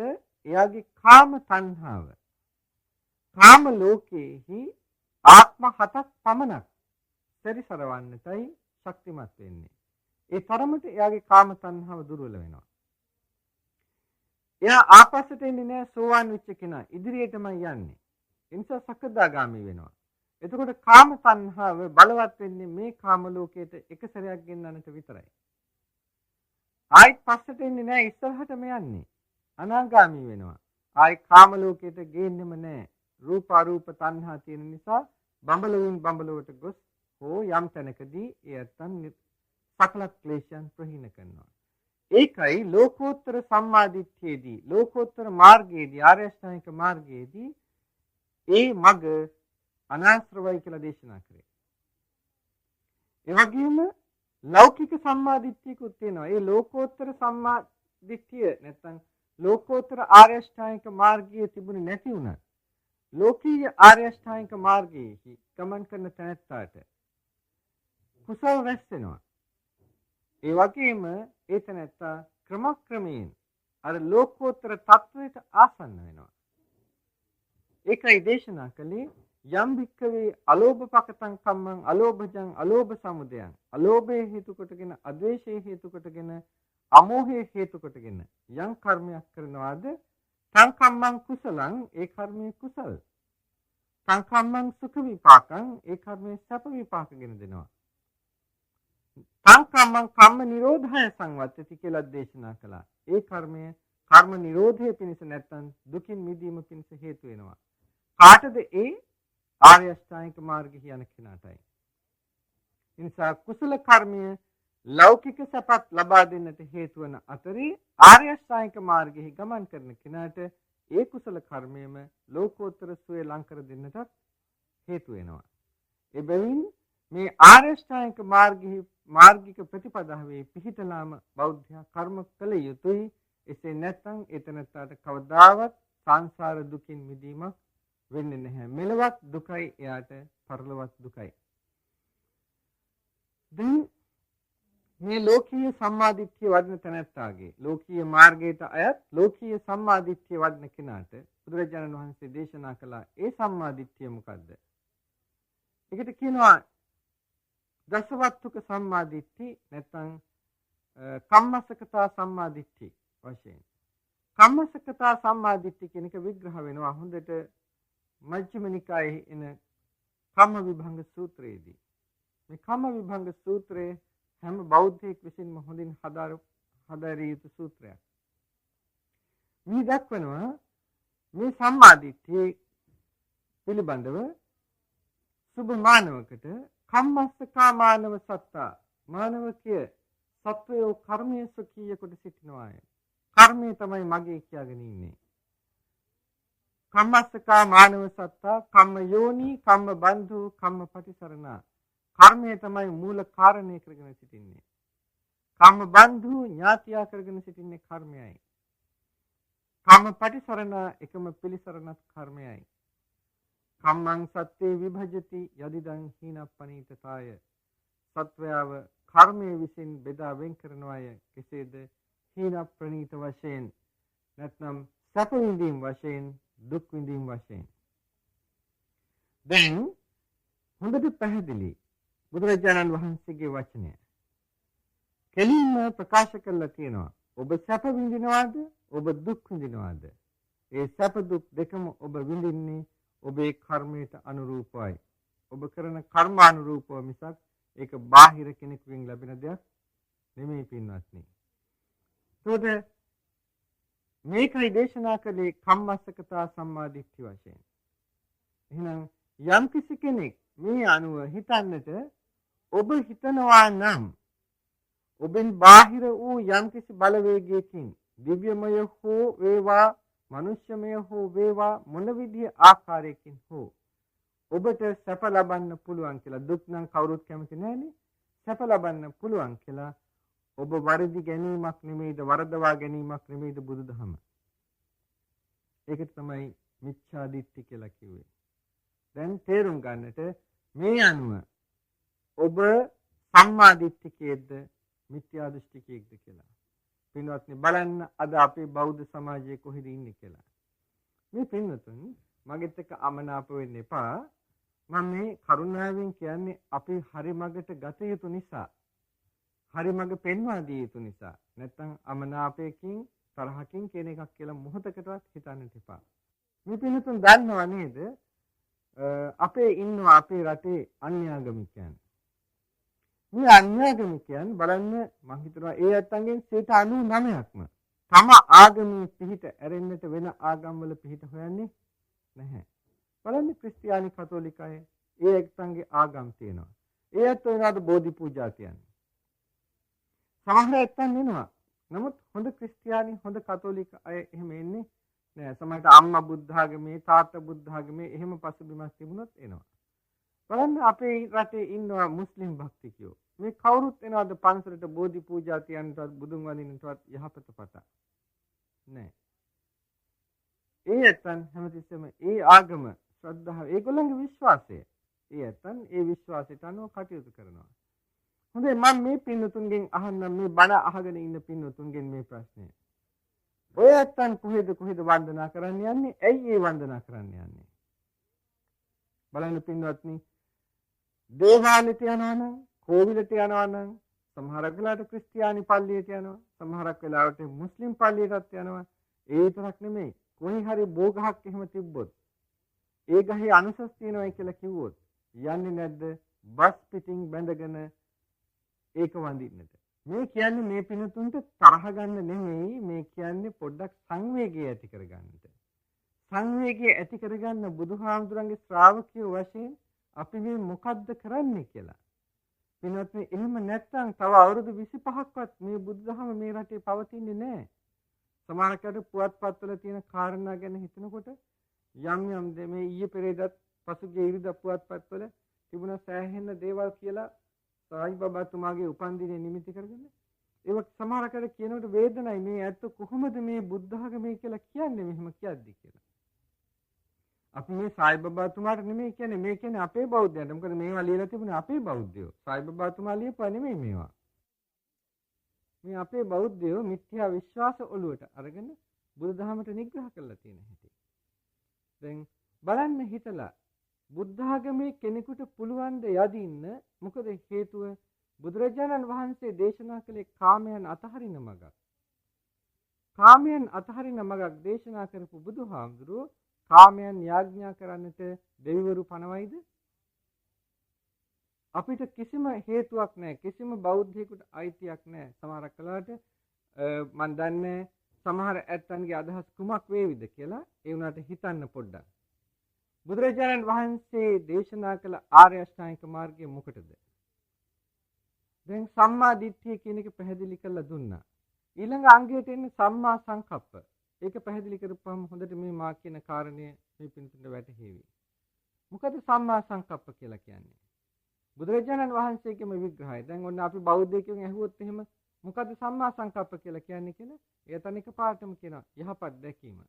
එයාගේ කාම තණ්හාව කාම ලෝකයේහි ආත්ම 7ක් පමණක් සැරිසරවන්නටයි ශක්තිමත් වෙන්නේ. ඒ තරමට එයාගේ කාම තණ්හාව දුර්වල වෙනවා. එයා ආපස්සට එන්නේ නැහැ සෝවාන් වෙච්ච කෙනා. ඉදිරියටමයි යන්නේ. ඒ නිසා සකදාගාමී වෙනවා. එතකොට කාම තණ්හාව බලවත් වෙන්නේ මේ කාම ලෝකයට එක සැරයක් ගෙන්නන්නට විතරයි. ආයිත් පස්සට එන්නේ නැහැ ඉස්සරහටම යන්නේ. අනාගාමී වෙනවා. ආයි කාම ලෝකයට ගේන්නෙම නැහැ. රූප අරූප තණ්හා තියෙන නිසා බඹලුන් බඹලුවට ගොස් හෝ යම් තැනකදී එයත්න් සකල ක්ලේශයන් ප්‍රහීන කරනවා. ඒකයි ලෝකෝත්තර සම්මාදිට්ඨියේදී ලෝකෝත්තර මාර්ගයේදී ආර්ය අෂ්ටාංගික මාර්ගයේදී ඒ මග අනාශ්‍රවයි කියලා දේශනා කරේ. ඒ වගේම ලෞකික සම්මාදිට්ඨියකුත් තියෙනවා. ඒ ලෝකෝත්තර සම්මාදිට්ඨිය නැත්නම් ලෝකෝත්තර ආර්ය අෂ්ටාංගික මාර්ගයේ තිබුණේ නැති වුණා. ලෝකීය ආර්ය අෂ්ටාංගික මාර්ගයේ ගමන් කරන තැනැත්තාට කුසල රැස් වෙනවා. ඒ වගේම ඒ තැනැත්තා ක්‍රමක්‍රමයෙන් අර ලෝකෝත්තර තත්වයට ආසන්න වෙනවා. ඒකයි දේශනා කළේ යම් භික්කවේ අලෝභ පකටං කම්මං අලෝභජං අලෝභ සමුදයං අලෝභයේ හේතු කොටගෙන අද්වේෂයේ හේතු කොටගෙන අමෝහයේ හේතු කොටගෙන යම් කර්මයක් කරනවාද තං කම්මං කුසලං ඒ කර්මයේ කුසල් තං කම්මං සුඛ විපාකං ඒ කර්මයේ සැප විපාකගෙන දෙනවා තං කම්මං කම්ම නිරෝධය සංවත්තති කියලා දේශනා කළා ඒ කර්මය කර්ම නිරෝධය පිණිස නැත්නම් දුකින් මිදීම පිණිස හේතු වෙනවා කාටද ඒ ආර්ය අෂ්ටාංගික මාර්ගයේ යන කෙනාටයි. ඒ නිසා කුසල කර්මය ලෞකික සපත් ලබා දෙන්නට හේතු වන අතරේ ආර්ය අෂ්ටාංගික මාර්ගයේ ගමන් කරන කෙනාට ඒ කුසල කර්මයම ලෝකෝත්තර සුවය ලං කර දෙන්නට හේතු වෙනවා. ඒ බැවින් මේ ආර්ය අෂ්ටාංගික මාර්ගික ප්‍රතිපදාවේ පිහිටලාම බෞද්ධයා කර්ම කළ යුතුයි. එසේ නැත්නම් එතනට කවදාවත් සංසාර දුකින් මිදීමක් වෙන්නේ නැහැ. මෙලවත් දුකයි එයාට පරලොවත් දුකයි. දැන් මේ ලෝකීය සම්මාදිට්ඨිය වඩන තැනැත්තාගේ ලෝකීය මාර්ගයට අයත් ලෝකීය සම්මාදිට්ඨිය වඩන කෙනාට බුදුරජාණන් වහන්සේ දේශනා කළා ඒ සම්මාදිට්ඨිය මොකද්ද? ඒකට කියනවා දසවත්තුක සම්මාදිට්ඨි නැත්නම් කම්මසකතා සම්මාදිට්ඨි වශයෙන්. කම්මසකතා සම්මාදිට්ඨි කියන එක විග්‍රහ වෙනවා හොඳට මජ්ක්‍ධිම නිකායේ එන කම්ම විභංග සූත්‍රයේදී. මේ කම්ම විභංග සූත්‍රය හැම බෞද්ධයෙක් විසින්ම හොඳින් හදාරිය යුතු සූත්‍රයක්. මේ දක්වනවා මේ සම්මාදිට්ඨිය පිළිබඳව සුභ මානවකට කම්මස්සකා මානව සත්තා මානවකය සත්වයෝ කර්මයේ සුඛීය කොට සිටිනවාය. කර්මය තමයි මගේ කියාගෙන ඉන්නේ. කම්මස්සකා මානව සත්තා කම්ම යෝනි කම්ම බන්ධු කම්ම පටිසරණ කර්මය තමයි මූල කාරණය කරගෙන සිටින්නේ. කම්ම බන්ධු ඥාතියා කරගෙන සිටින්නේ කර්මයයි. කම්ම පටිසරණ එකම පිළිසරණත් කර්මයයි. කම්මං සත්‍යේ විභජති යදිදං හීනප්පනීතතාය සත්වයාව කර්මයේ විසින් බෙදා වෙන් කරනවාය කෙසේද හීන ප්‍රනීත වශයෙන් නැත්නම් සැප විඳීම් වශයෙන් දුක් විඳීම් වශයෙන්. දැන් හොඳට පැහැදිලි බුදුරජාණන් වහන්සේගේ වචනය කෙලින්ම ප්‍රකාශ කරලා තියෙනවා ඔබ සැප විඳිනවාද ඔබ දුක් විඳිනවාද ඒ සැප දුක් දෙකම ඔබ විඳින්නේ ඔබේ කර්මයට අනුරූපයි. ඔබ කරන කර්මානුරූපව මිසක් ඒක බාහිර කෙනෙකුගෙන් ලැබෙන දෙයක් නෙමෙයි පින්වත්නි. ඒකද මේකයි දේශනා කළේ කම්මස්සකතා සම්මාදිට්ඨි වශයෙන්. එහෙනම් යම් කිසි කෙනෙක් මේ අනුව හිතන්නට ඔබ හිතනවා නම් ඔබෙන් බාහිර වූ යම් කිසි බලවේගයකින් දිව්‍යමය හෝ වේවා මනුෂ්‍යමය හෝ වේවා මොන විදිහේ ආකාරයකින් හෝ ඔබට සැප ලබන්න පුළුවන් කියලා දුක් නම් කවුරුත් කැමති නැහැනේ. සැප ලබන්න පුළුවන් කියලා ඔබ වරදි ගැනීමක් නෙමෙයිද වරදවා ගැනීමක් නෙමෙයිද බුදුදහම. ඒකට තමයි මිච්ඡා දිට්ඨි කියලා කිව්වේ. දැන් තේරුම් ගන්නට මේ අනුව ඔබ සම්මා දිට්ඨිකයේද මිත්‍යා දෘෂ්ටිකයේද කියලා. පින්වත්නි බලන්න අද අපේ බෞද්ධ සමාජයේ කොහෙද ඉන්නේ කියලා. මේ පින්වතුන් මගෙත් එක්ක අමනාප වෙන්න එපා. මම මේ කරුණාවෙන් කියන්නේ අපි හරි මගට ගත යුතු නිසා. හරි මග පෙන්වා දිය යුතු නිසා. නැත්තම් අමනාපයකින් තරහකින් කියන එකක් කියලා මොහොතකටවත් හිතන්නට එපා. මේ පින්වතුන් දන්නවා නේද? අපේ ඉන්නවා අපේ රටේ අන්‍යාගමිකයන්. මේ අන්‍යාගමිකයන් බලන්න මම හිතනවා ඒ ඇත්තන්ගෙන් 99%ක්ම තම ආගමේ පිහිට ඇරෙන්නට වෙන ආගම්වල පිහිට හොයන්නේ නැහැ. බලන්න ක්‍රිස්තියානි කතෝලික අය ඒ එක්තන්ගේ ආගම් තියෙනවා. ඒ ඇත්ත වෙනාද බෝධි පූජා තියන්නේ. සමහර ඇත්තන් වෙනවා. නමුත් හොඳ ක්‍රිස්තියානි හොඳ කතෝලික අය එහෙම එන්නේ නෑ. සමහරට අම්මා බුද්ධ ආගමේ තාත්තා බුද්ධ ආගමේ එහෙම පසුබිමක් තිබුණොත් එනවා. බලන්න අපේ රටේ ඉන්නවා මුස්ලිම් භක්තිකයෝ. මේ කවුරුත් එනවාද පන්සලට බෝධි පූජා තියන්නටවත් බුදුන් වඳින්නටවත් යහපත පතා. නෑ. ඒ ඇත්තන් හැමතිස්සෙම ඒ ආගම ශ්‍රද්ධාව ඒගොල්ලන්ගේ විශ්වාසය. ඒ ඇත්තන් ඒ විශ්වාසයට අනුව කටයුතු කරනවා. හොඳයි මම මේ පින්නතුන්ගෙන් අහන්නම් මේ බණ අහගෙන ඉන්න පින්නතුන්ගෙන් මේ ප්‍රශ්නය. ඔය ඇත්තන් කොහෙද වන්දනා කරන්න යන්නේ? ඇයි ඒ වන්දනා කරන්න යන්නේ? බලන්න පින්වත්නි, දේවාලයට යනවා නම්, කෝවිලට යනවා නම්, සමහරක් වෙලාවට ක්‍රිස්තියානි පල්ලියට යනවා, සමහරක් වෙලාවට මුස්ලිම් පල්ලියටත් යනවා. ඒ විතරක් නෙමෙයි, කොහේ හරි බෝගහක් එහෙම තිබ්බොත්, ඒ ගහේ අනුසස් තියෙනවායි කියලා කිව්වොත් යන්නේ නැද්ද? බස් පිටින් බැඳගෙන ඒක වඳින්නට. මේ කියන්නේ මේ පිනතුන්ට තරහ ගන්න නෙමෙයි, මේ කියන්නේ පොඩ්ඩක් සංවේගය ඇති කරගන්නට. සංවේගය ඇති කරගන්න බුදුහාමුදුරන්ගේ ශ්‍රාවකයෝ වශයෙන් අපි මේ මොකද්ද කරන්නේ කියලා. පින්වත්නි, එහෙම නැත්නම් තව අවුරුදු 25ක්වත් මේ බුදුදහම මේ රටේ පවතින්නේ නැහැ. සමහරකට පුවත්පත්වල තියෙන කාරණා ගැන හිතනකොට යම් මේ ඊයේ පෙරේදත් පසුගිය ඉරිදා පුවත්පත්වල තිබුණ සෑහෙන දේවල් කියලා සායි බබාතුමාගේ උපන්දිනය නිමිති කරගෙන ඒක සමහරකට කියනකොට වේදනයි, මේ ඇත්ත කොහොමද මේ බුද්ධ ආගමේ කියලා කියන්නේ මෙහෙම කියද්දි කියලා. අපි මේ සායි බබාතුමාට නෙමෙයි කියන්නේ, මේ කියන්නේ අපේ බෞද්ධයන්ට. මොකද මේවා ලියලා තිබුණේ අපේ බෞද්ධයෝ. සායි බබාතුමා ලියපුවා නෙමෙයි මේවා. මේ අපේ බෞද්ධයෝ මිත්‍යා විශ්වාස ඔළුවට අරගෙන බුදුදහමට නිග්‍රහ කරලා තියෙන හැටි. දැන් බලන්න හිතලා බුද්ධ ආගමේ කෙනෙකුට පුළුවන් ද යදින්න? මොකද හේතුව බුදුරජාණන් වහන්සේ දේශනා කළේ කාමයන් අතහරින මගක්. කාමයන් අතහරින මගක් දේශනා කරපු බුදුහාමුදුරුවෝ කාමයන් යාඥා කරන්නට දෙවිවරු පනවයිද? අපිට කිසිම හේතුවක් නැහැ, කිසිම බෞද්ධයෙකුට අයිතියක් නැහැ. සමහරක් වෙලාවට මම දන්නේ සමහර ඇත්තන්ගේ අදහස් කුමක් වේවිද කියලා. ඒ වුණාට හිතන්න පොඩ්ඩක්. බුදුරජාණන් වහන්සේ දේශනා කළ ආර්ය අෂ්ටාංගික මාර්ගය මොකටද? දැන් සම්මා දිට්ඨිය කියන එක පැහැදිලි කරලා දුන්නා. ඊළඟ අංගයට එන්නේ සම්මා සංකප්ප. ඒක පැහැදිලි කරපුවම හොඳට මේ මා කියන කාරණය මේ පින්තුන්ට වැටහෙවි. මොකද සම්මා සංකප්ප කියලා කියන්නේ? බුදුරජාණන් වහන්සේගේම විග්‍රහය. දැන් ඔන්න අපි බෞද්ධයෙක්ගෙන් ඇහුවොත් එහෙම මොකද සම්මා සංකප්ප කියලා කියන්නේ කියලා, ඒ තනික පාඩම කියනවා යහපත් දැකීම.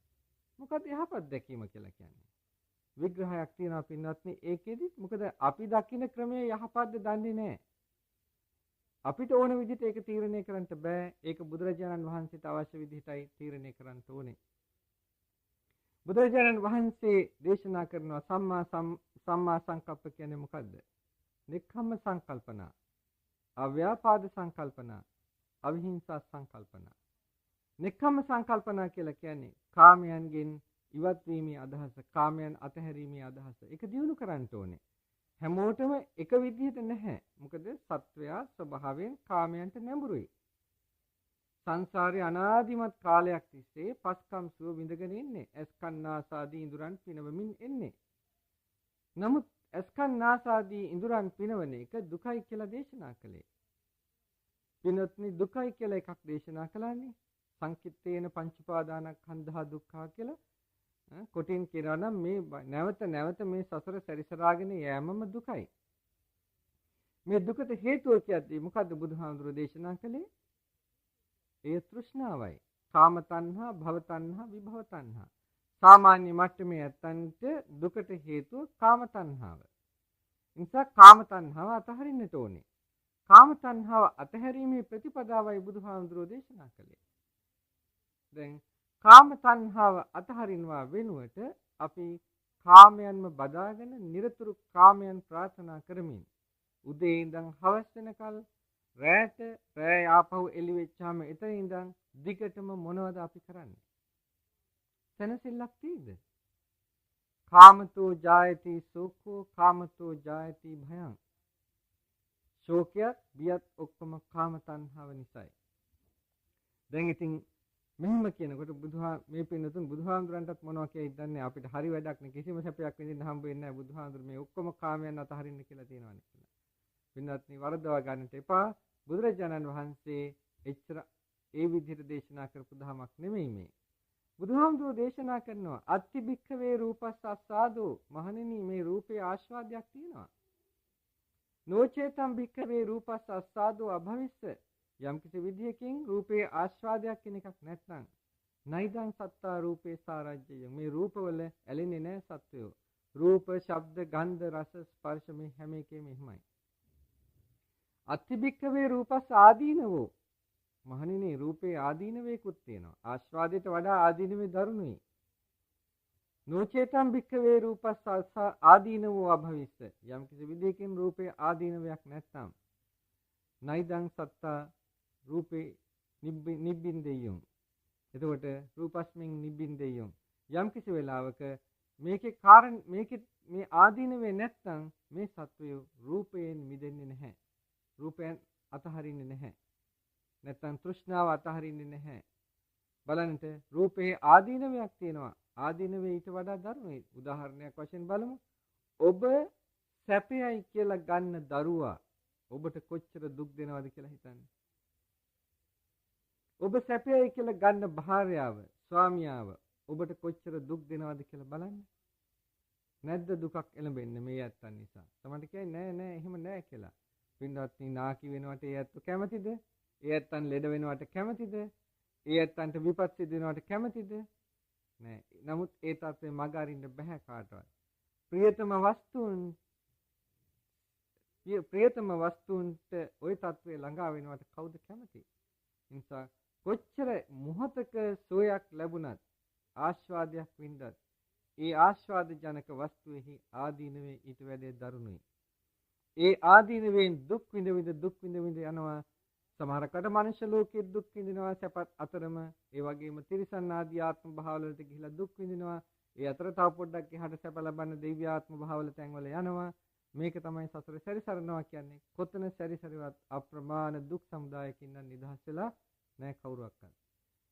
මොකද යහපත් දැකීම කියලා කියන්නේ? විග්‍රහයක් තියෙනවා පින්වත්නි ඒකෙදි. මොකද අපි දකින්න ක්‍රමයේ යහපත්ද දන්නේ නැහැ. අපිට ඕන විදිහට ඒක තීරණය කරන්න බෑ. ඒක බුදුරජාණන් වහන්සේට අවශ්‍ය විදිහටයි තීරණය කරන්න ඕනේ. බුදුරජාණන් වහන්සේ දේශනා කරනවා සම්මා සංකප්ප කියන්නේ මොකද්ද? නික්ඛම්ම සංකල්පනා, අව්‍යාපාද සංකල්පනා, අවිහිංසා සංකල්පනා. නික්ඛම්ම සංකල්පනා කියලා කියන්නේ කාමයන්ගෙන් ඉවත් වීමේ අදහස, කාමයන් අතහැරීමේ අදහස. ඒක දියුණු කරන්න ඕනේ. හැමෝටම එක විදිහට නැහැ. මොකද සත්වයා ස්වභාවයෙන් කාමයන්ට නැඹුරුයි. සංසාරේ අනාදිමත් කාලයක් තිස්සේ පස්කම් සුව විඳගෙන ඉන්නේ. ඇස්කන්නාසාදී ඉඳුරන් පිනවමින් එන්නේ. නමුත් ඇස්කන්නාසාදී ඉඳුරන් පිනවන එක දුකයි කියලා දේශනා කළේ. පිනොත්නි දුකයි කියලා එකක් දේශනා කළානේ. සංකිට්ඨේන පංචපාදානස්කන්ධා දුක්ඛා කියලා. කොටින් කියනවා නම් මේ නැවත මේ සසර සැරිසරාගෙන යෑමම දුකයි. මේ දුකට හේතුව කියද්දී මොකද්ද බුදුහාමුදුරුවෝ දේශනා කළේ? ඒ තෘෂ්ණාවයි. කාම තණ්හා, භව තණ්හා, විභව තණ්හා. සාමාන්‍ය මට්ටමේ ඇත්තන්ට දුකට හේතුව කාම තණ්හාව. නිසා කාම තණ්හාව අතහරින්නට ඕනේ. කාම තණ්හාව අතහැරීමේ ප්‍රතිපදාවයි බුදුහාමුදුරුවෝ දේශනා කළේ. දැන් කාම තණ්හාව අතහරිනවා වෙනුවට අපි කාමයන්ම බදාගෙන නිරතුරු කාමයන් ප්‍රාර්ථනා කරමින් උදේ ඉඳන් හවස වෙනකල් රෑ ආපහු එළි වෙච්චාම එතන ඉඳන් දිගටම මොනවද අපි කරන්නේ? සැනසෙල්ලක් තියෙද? කාමතෝ ජායති සෝකෝ, කාමතෝ ජායති භයං. ශෝකයත් බියත් ඔක්කොම කාම තණ්හාව නිසායි. දැන් ඉතින් මෙහෙම කියනකොට මේ පින්නතුන් බුදුහාමුදුරන්ටත් මොනවා කියයිද දන්නේ? අපිට හරි වැඩක් නේ, කිසිම සැපයක් විඳින්න හම්බ වෙන්නේ නැහැ. බුදුහාමුදුර මේ ඔක්කොම කාමයන් අතහරින්න කියලා තියෙනවානේ කියලා. පින්නත්නි වරදවා ගන්නට එපා. බුදුරජාණන් වහන්සේ එච්චර ඒ විදිහට දේශනා කරපු ධමයක් නෙමෙයි මේ. බුදුහාමුදුරෝ දේශනා කරනවා අත්ති භික්ඛවේ රූපස්ස අස්සාදෝ. මහණෙනි මේ රූපේ ආස්වාදයක් තියෙනවා. නොචේතම් භික්ඛවේ රූපස්ස අස්සාදෝ අභවිස්ස. යම් කිසි විදියකින් රූපේ ආස්වාදයක් කියන එකක් නැත්නම් නයිදං සත්තා රූපේ සාරජ්‍යය. මේ රූපවල ඇලෙන්නේ නැහැ සත්වයෝ. රූප, ශබ්ද, ගන්ධ, රස, ස්පර්ශ මේ හැම එකෙම එහෙමයි. අත්තිභික්ඛවේ රූපස් ආදීනවෝ. මහණෙනි රූපේ ආදීනවේකුත් තියෙනවා. ආස්වාදයට වඩා ආදීනවේ දරුණුයි. නොචේතම් භික්ඛවේ රූපස්ස ආදීනවෝ අභවිස්ස. යම් කිසි විදියකින් රූපේ ආදීනවයක් නැත්නම් නයිදං සත්තා රූපේ නිබ්බින්දෙය්‍යුම්. එතකොට රූපස්මින් නිබ්බින්දෙය්‍යුම්. යම් කිසි වෙලාවක මේකේ මේ ආදීනවේ නැත්නම් මේ සත්වය රූපයෙන් මිදෙන්නේ නැහැ. රූපයෙන් අතහරින්නේ නැහැ. නැත්නම් තෘෂ්ණාව අතහරින්නේ නැහැ. බලන්නට රූපේ ආදීනවයක් තියෙනවා. ආදීනවේ ඊට වඩා දරුණුයි. උදාහරණයක් වශයෙන් බලමු. ඔබ සැපයයි කියලා ගන්න දරුවා ඔබට කොච්චර දුක් දෙනවද කියලා හිතන්න. ඔබ සැපයයි කියලා ගන්න භාර්යාව, ස්වාමියාව ඔබට කොච්චර දුක් දෙනවද කියලා බලන්න. නැද්ද දුකක් එළඹෙන්නේ මේ ඇත්තන් නිසා? තමන්ට කියන්නේ නෑ එහෙම නෑ කියලා. පින්වත්නි නාකි වෙනවට ඒ ඇත්ත කැමතිද? ඒ ඇත්තන් ලෙඩ වෙනවට කැමතිද? ඒ ඇත්තන්ට විපත් සිදු වෙනවට කැමතිද? නෑ. නමුත් ඒ තත්ත්වය මග අරින්න බෑ කාටවත්. ප්‍රියතම වස්තුන්ට ওই තත්ත්වය ළඟා වෙනවට කවුද කැමති? නිසා කොච්චර මොහතක සෝයක් ලැබුණත් ආස්වාදයක් වින්දත් ඒ ආස්වාද ජනක වස්තුවේහි ආදීනවේ ඊට වැඩිය දරුණුයි. ඒ ආදීනවෙන් දුක් විඳ යනවා. සමහරකට මනුෂ්‍ය ලෝකයේ දුක් විඳිනවා සැපත් අතරම. ඒ වගේම තිරිසන් ආදී ආත්ම භාවවලට ගිහිලා දුක් විඳිනවා. ඒ අතර තව පොඩ්ඩක් එහාට සැප ලබන්න දිව්‍ය ආත්ම භාවවල තැන්වල යනවා. මේක තමයි සසර සැරිසරනවා කියන්නේ. කොතන සැරිසරුවත් අප්‍රමාණ දුක් සමුදායකින් නිදහස් වෙලා නැහැ කවුරුවක්වත්.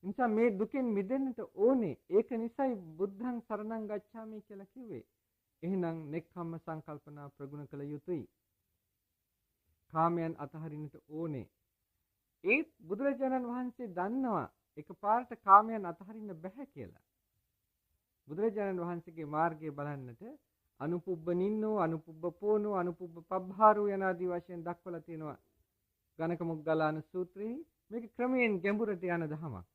නිසා මේ දුකෙන් මිදෙන්නට ඕනේ. ඒක නිසායි බුද්ධං සරණං ගච්ඡාමි කියලා කිව්වේ. එහෙනම් නෙක්ඛම්ම සංකල්පනා ප්‍රගුණ කළ යුතුයි. කාමයන් අතහරින්නට ඕනේ. ඒ බුදුරජාණන් වහන්සේ දන්නවා එකපාරට කාමයන් අතහරින්න බෑ කියලා. බුදුරජාණන් වහන්සේගේ මාර්ගය බලන්නට අනුපුබ්බ නින්නෝ, අනුපුබ්බ පෝනෝ, අනුපුබ්බ පබ්බාරෝ යන ආදී වශයෙන් දක්වලා තියෙනවා. ගණක මොග්ගලාන සූත්‍රයේ මේක ක්‍රමයෙන් ගැඹුරට යන දහමක්.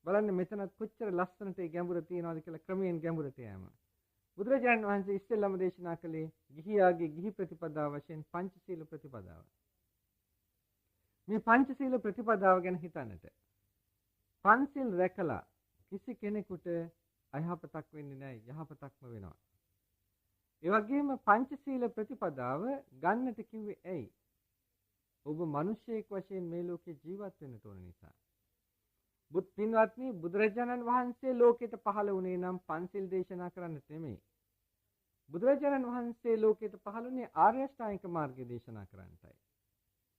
බලන්න මෙතනත් කොච්චර ලස්සනට ඒ ගැඹුර තියනවාද කියලා ක්‍රමයෙන් ගැඹුරට යෑම. බුදුරජාණන් වහන්සේ ඉස්සෙල්ලාම දේශනා කළේ ගිහියාගේ ගිහි ප්‍රතිපදාව වශයෙන් පංචශීල ප්‍රතිපදාව. මේ පංචශීල ප්‍රතිපදාව ගැන හිතන්නට. පංචශීල රැකලා කිසි කෙනෙකුට අයහපතක් වෙන්නේ නැහැ, යහපතක්ම වෙනවා. ඒ වගේම පංචශීල ප්‍රතිපදාව ගන්නට කිව්වේ ඇයි? ඔබ මිනිසෙක් වශයෙන් මේ ලෝකේ ජීවත් වෙන්න ඕන නිසා. පින්වත්නි බුදුරජාණන් වහන්සේ ලෝකෙට පහළ වුණේ නම් පංචශීල දේශනා කරන්නට නෙමෙයි. බුදුරජාණන් වහන්සේ ලෝකෙට පහළ වුණේ ආර්ය අෂ්ටාංගික මාර්ගය දේශනා කරන්නටයි.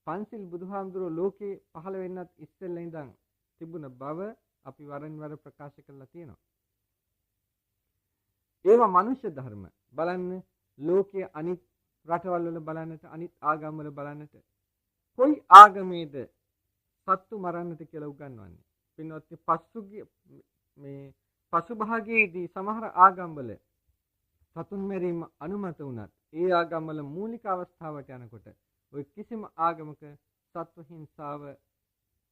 පංචශීල බුදුහාමුදුරුවෝ ලෝකේ පහළ වෙන්නත් ඉස්සෙල්ලා ඉඳන් තිබුණ බව අපි වරින් වර ප්‍රකාශ කරලා තියෙනවා. ඒවා මනුෂ්‍ය ධර්ම. බලන්න ලෝකයේ අනිත් රටවල් වල බලන්නට, අනිත් ආගම් වල බලන්නට කොයි ආගමේද සත්තු මරන්නට කියලා උගන්වන්නේ? පින්වත්නි පසු භාගයේදී සමහර ආගම්වල සතුන් මැරීම අනුමත වුණත් ඒ ආගම්වල මූලික අවස්ථාවට යනකොට ඔය කිසිම ආගමක සත්ව හිංසාව